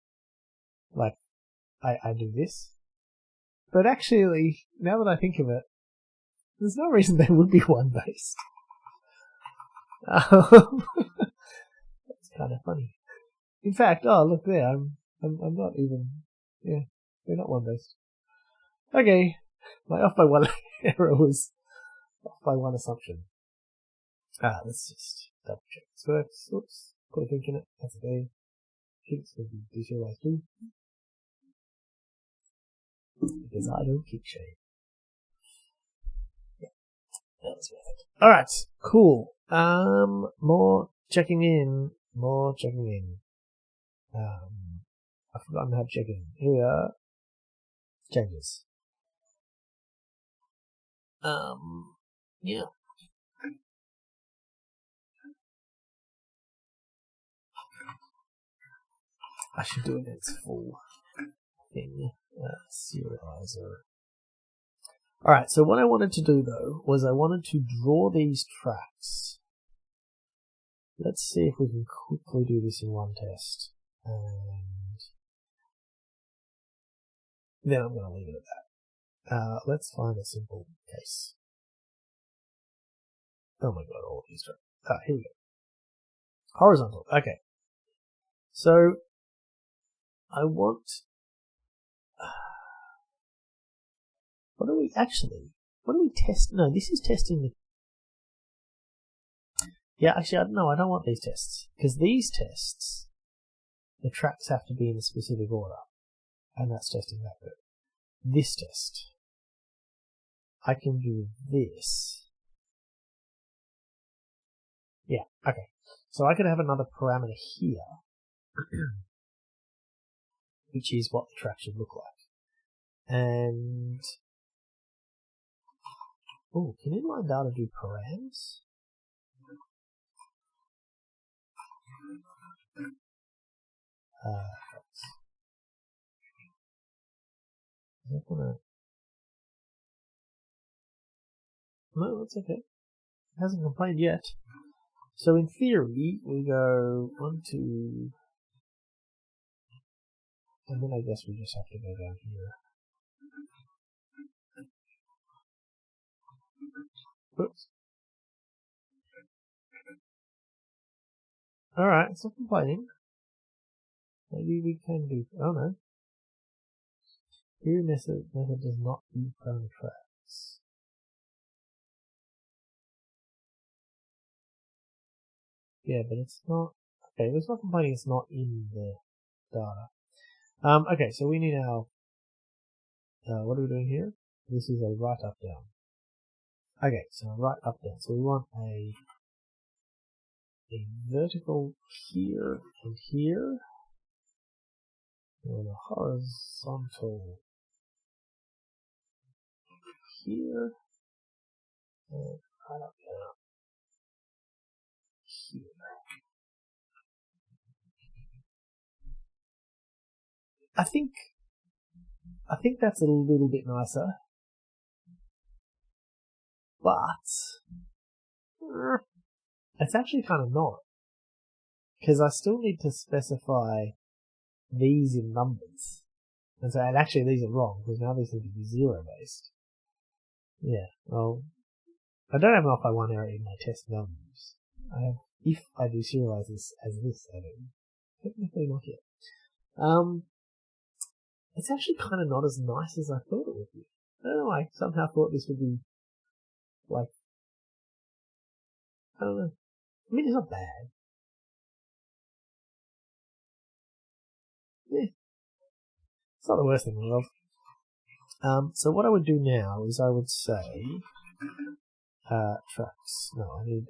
[SPEAKER 1] Like, I do this. But actually, now that I think of it, there's no reason they would be 1-based. That's kind of funny. In fact, oh look there, I'm not even. Yeah, they're not 1-based. Okay, my off by 1 error was off by 1 assumption. Let's just double check this works. Oops, put a kink in it. That's a B. Kinks will be deserialized too. Because I don't kink shade. Yeah, that was worth it. Alright, cool. More checking in. More checking in. I've forgotten how to check in. Here we are. Changes. Yeah. I should do it in its full thing. Serializer. Alright, so what I wanted to do though was I wanted to draw these tracks. Let's see if we can quickly do this in one test. And then I'm going to leave it at that. Let's find a simple case. Oh my god, all of these tracks. Here we go. Horizontal. Okay. So I want. What do we test? No, this is testing the. Yeah, actually, I don't want these tests. Because these tests, the tracks have to be in a specific order. And that's testing that bit. This test, I can do this. Yeah, okay. So I could have another parameter here, which is what the track should look like. And oh, can inline data do params? No, that's okay. It hasn't complained yet. So in theory, we go 1, 2, and then I guess we just have to go down here. Oops. Alright, it's not complaining. Maybe we can do. Oh no. Here method does not do parameter tracks. Yeah, but it's not. Okay, it's not complaining it's not in the data. Okay, so we need our. What are we doing here? This is a right up down. Okay, so right up down. So we want a vertical here and here, and a horizontal here, and right up down here. I think that's a little bit nicer, but it's actually kind of not, because I still need to specify these in numbers. And so, and actually these are wrong, because now these need to be 0 based. Yeah, well, I don't have an off by 1 error in my test values. I have, if I do serialize this as this, I do. Technically not yet. It's actually kind of not as nice as I thought it would be. I don't know, I somehow thought this would be, like, I don't know. I mean, it's not bad. Yeah. It's not the worst thing in the world. So what I would do now is I would say, tracks. No, I need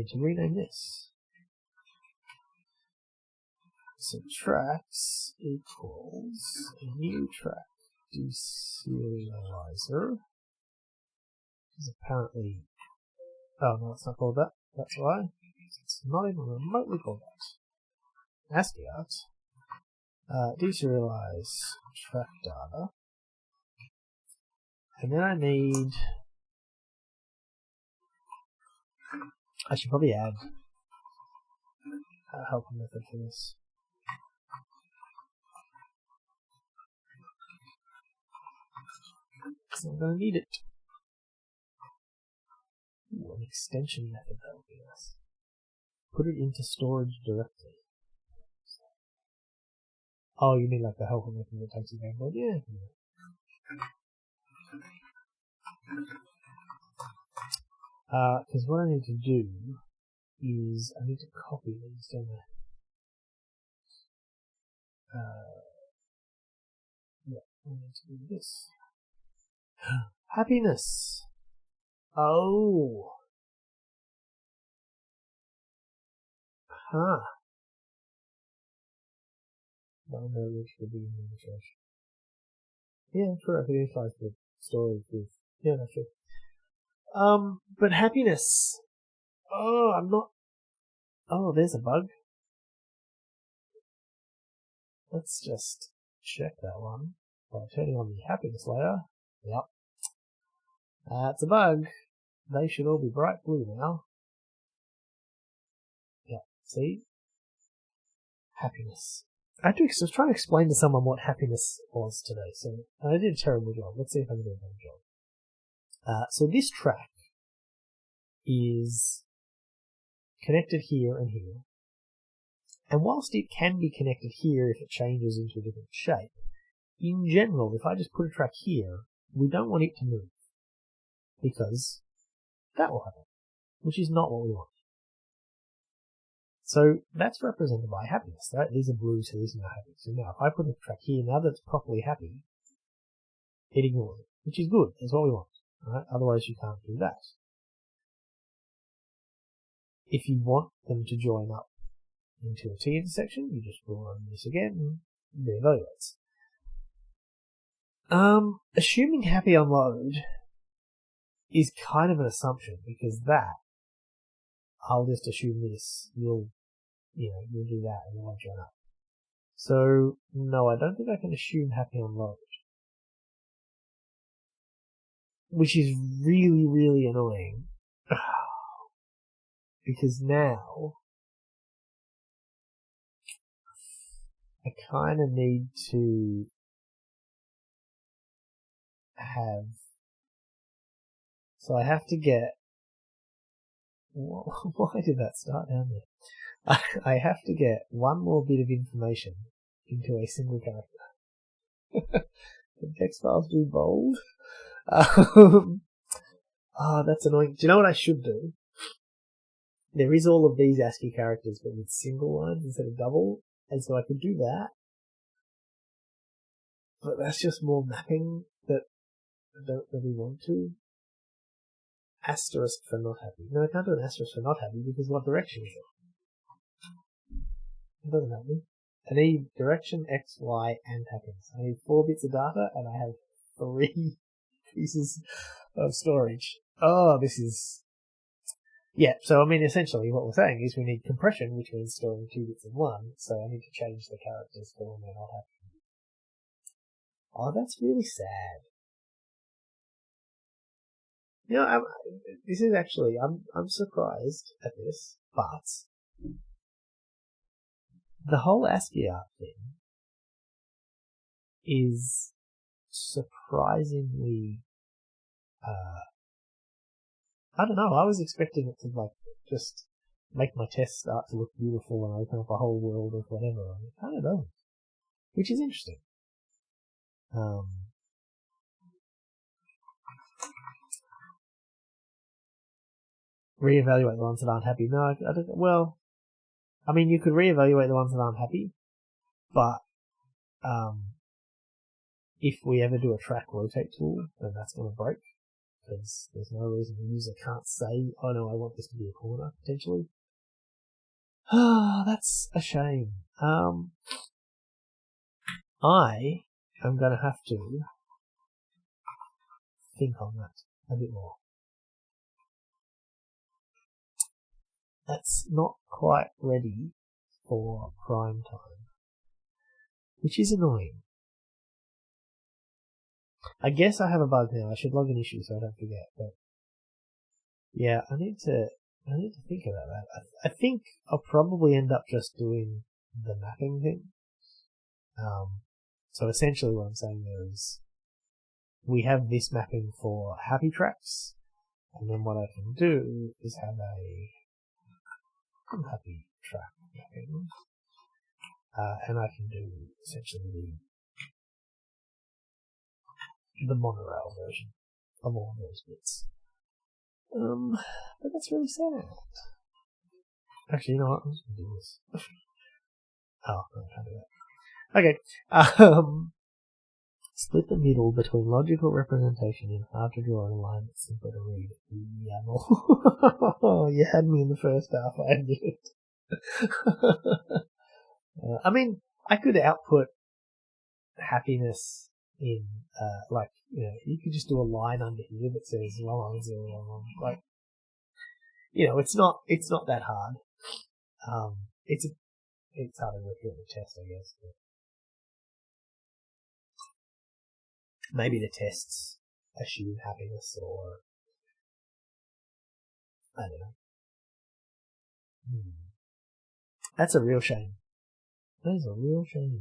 [SPEAKER 1] to rename this. So tracks equals a new track deserializer. Is apparently. Oh no, it's not called that. That's why. It's not even remotely called that. ASCII art. Deserialize track data. And then I need. I should probably add a helper method for this. Because I'm going to need it. Ooh, an extension method, that would be nice. Put it into storage directly. Oh, you mean like the helper method that takes the game board? Yeah. Because what I need to do is I need to copy these, don't I? Yeah, I need to do this. Happiness. Oh. Huh. No, which would be in the church. Yeah, true. I could utilize the story with. Yeah, that's true. But happiness. Oh, I'm not. Oh, there's a bug. Let's just check that one by turning on the happiness layer. Yep. That's a bug. They should all be bright blue now. Yep. See? Happiness. I was trying to explain to someone what happiness was today, so I did a terrible job. Let's see if I can do a better job. So this track is connected here and here. And whilst it can be connected here if it changes into a different shape, in general, if I just put a track here, we don't want it to move. Because that will happen, which is not what we want. So that's represented by happiness, right? These are blue, so these are not happy. So now if I put a track here, now that it's properly happy, it ignores it, which is good. That's what we want, right? Otherwise you can't do that. If you want them to join up into a T intersection, you just run this again and reevaluates. Assuming happy on load is kind of an assumption, because that, I'll just assume this, you'll do that and then I'll join up. So, no, I don't think I can assume happy on load. Which is really, really annoying. Because now, I kind of need to have, so I have to get, why did that start down there? I have to get one more bit of information into a single character. The text files do bold. That's annoying. Do you know what I should do? There is all of these ASCII characters, but with single lines instead of double, and so I could do that. But that's just more mapping that I don't really want to. Asterisk for not happy. No, I can't do an asterisk for not happy because what direction is it? It doesn't help me. I need direction, X, Y, and happiness. I need 4 bits of data, and I have 3 pieces of storage. Oh, this is... Yeah, so I mean, essentially what we're saying is we need compression, which means storing 2 bits in 1, so I need to change the characters for when they're not happy. Oh, that's really sad. You know, this is actually, I'm surprised at this, but the whole ASCII art thing is surprisingly, I don't know, I was expecting it to just make my test start to look beautiful and open up a whole world of whatever, and it kind of doesn't, which is interesting. Reevaluate the ones that aren't happy. No, I don't. Well, I mean, you could reevaluate the ones that aren't happy, but if we ever do a track rotate tool, then that's going to break, because there's no reason the user can't say, oh no, I want this to be a corner, potentially. That's a shame. I am going to have to think on that a bit more. That's not quite ready for prime time, which is annoying. I guess I have a bug now. I should log an issue so I don't forget. But yeah, I need to think about that. I think I'll probably end up just doing the mapping thing. So essentially what I'm saying there is we have this mapping for happy tracks, and then what I can do is have a happy track mapping, and I can do essentially the monorail version of all of those bits. But that's really sad. Actually, you know what? I'm just gonna do this. Oh, no, I can't do that. Okay. Split the middle between logical representation and hard to draw a line that's simpler to read. YAML. You had me in the first half, I admit it. I mean, I could output happiness in, you could just do a line under here that says long, like, it's not that hard. It's hard to work out the test, I guess. But maybe the tests assume happiness, or I don't know. That's a real shame. That is a real shame.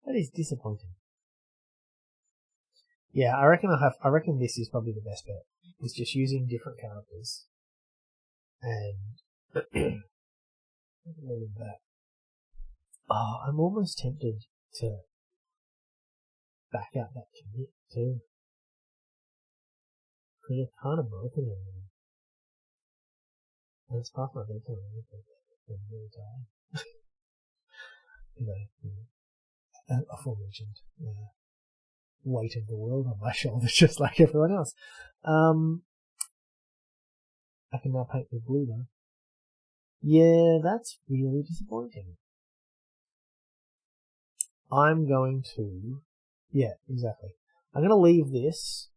[SPEAKER 1] That is disappointing. Yeah, I reckon this is probably the best bet. It's just using different characters and that. Oh, I'm almost tempted to back out that commit too. Because I've kind of broken it. And it's past my bedtime. I'm really tired. Aforementioned weight of the world on my shoulders, just like everyone else. I can now paint with blue though. Yeah, that's really disappointing. I'm going to... Yeah, exactly. I'm going to leave this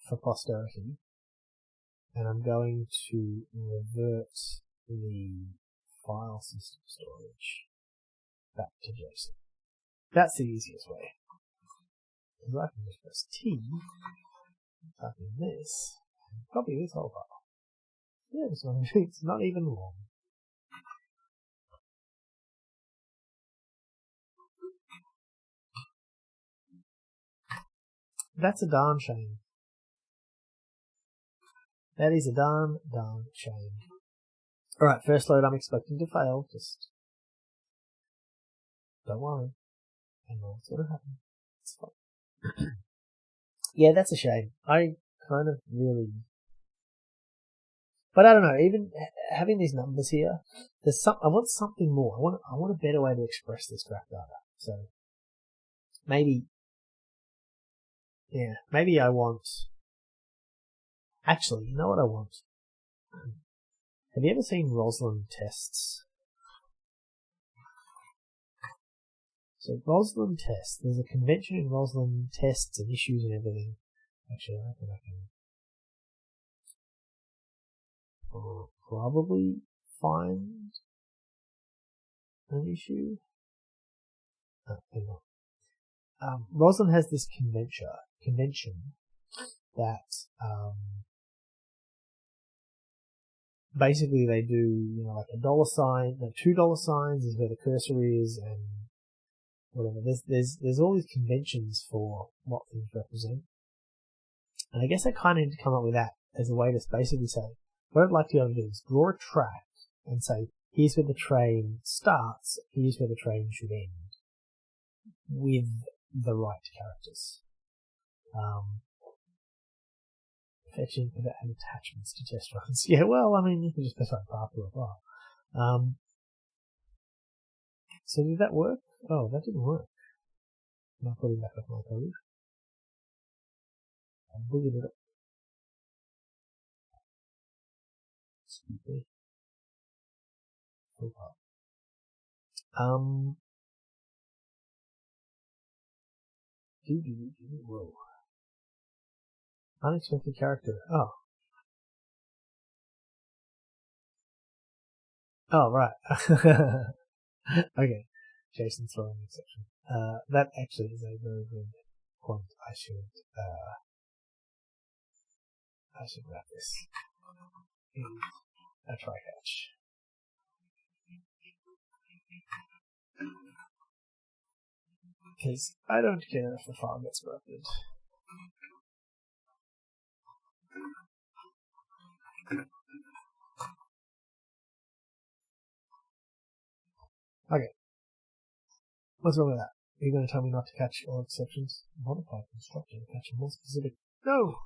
[SPEAKER 1] for posterity, and I'm going to revert the file system storage back to JSON. That's the easiest way. Because I can just press T, type in this, and copy this whole file. Yeah, it's not even long. That's a darn shame. That is a darn shame. Alright, first load I'm expecting to fail. Just don't worry. I know what's going to happen. It's fine. Yeah, that's a shame. I kind of really... But I don't know, even having these numbers here, I want something more. I want a better way to express this graph data. So maybe I want... Actually, you know what I want? Have you ever seen Roslyn tests? So Roslyn tests, there's a convention in Roslyn tests and issues and everything. Actually, I reckon I can probably find an issue. Hang on. Roslyn has this convention that basically they do, like a $sign, no, $2 signs is where the cursor is, and whatever. There's all these conventions for what things represent. And I guess I kind of need to come up with that as a way to basically say, what I'd like to be able to do is draw a track and say, here's where the train starts, here's where the train should end, with the right characters. Fetch input and attachments to test runs. Yeah, well, I mean, you can just specify path or bar. So did that work? Oh, that didn't work. Am I putting back up my code? I booted it up. Excuse me. Whoa. Unexpected character. Oh. Oh, right. Okay. Jason's throwing an exception. That actually is a very good point. I should wrap this in a try catch. Because I don't care if the file gets corrupted. Okay. What's wrong with that? Are you going to tell me not to catch all exceptions? Modify constructor to catch a more specific... No!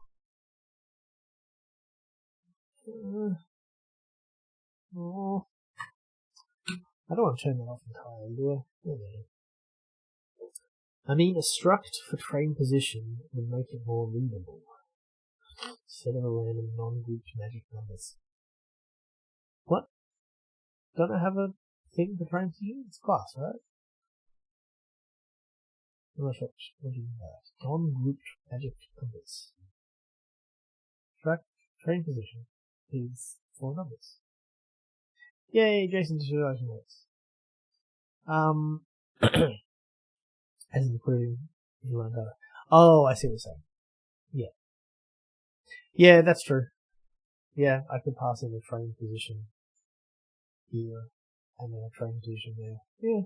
[SPEAKER 1] Oh. I don't want to turn that off entirely, do I? No. I mean, a struct for train position would make it more readable, instead of a random non-grouped magic numbers. What? Don't I have a thing for train position? It's class, right? I'm not sure. What do you have? Non-grouped magic numbers. Train position is 4 numbers. Yay, Jason serialization works. As including you want to. Oh, I see what you're saying. Yeah. Yeah, that's true. Yeah, I could pass in a train position here and then a train position there. Yeah.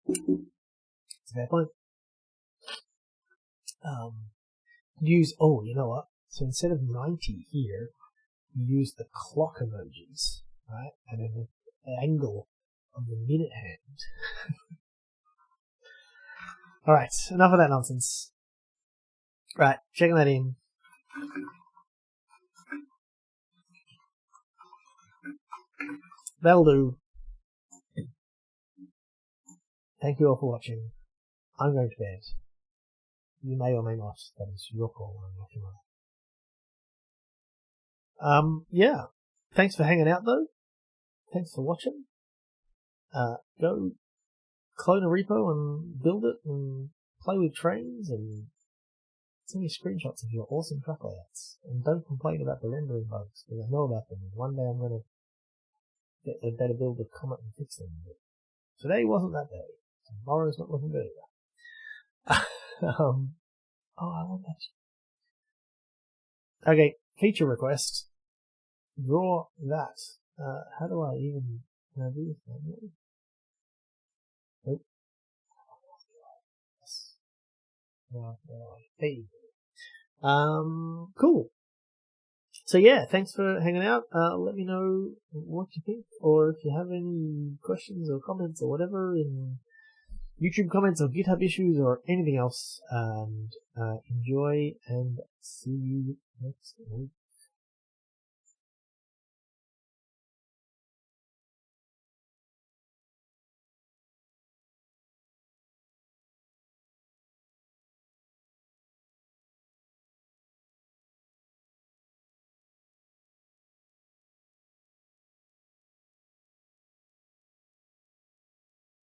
[SPEAKER 1] It's a fair point. You know what? So instead of 90 here, you use the clock emojis, right? And then the angle of the minute hand. Alright, enough of that nonsense. Right, checking that in. That'll do. Thank you all for watching. I'm going to bed. You may or may not. That is your call. I'm not sure. Yeah. Thanks for hanging out, though. Thanks for watching. Go clone a repo and build it and play with trains and send me screenshots of your awesome track layouts. And don't complain about the rendering bugs, because I know about them. One day I'm going to get a better build of Comet and fix them. But today wasn't that day. Tomorrow's not looking good either. Oh, I want that. Okay, feature request. Draw that. How do I even do this manually? Nope. Yes. Hey. Cool. So yeah, thanks for hanging out. Let me know what you think, or if you have any questions or comments or whatever in YouTube comments or GitHub issues or anything else. And enjoy, and see you next week.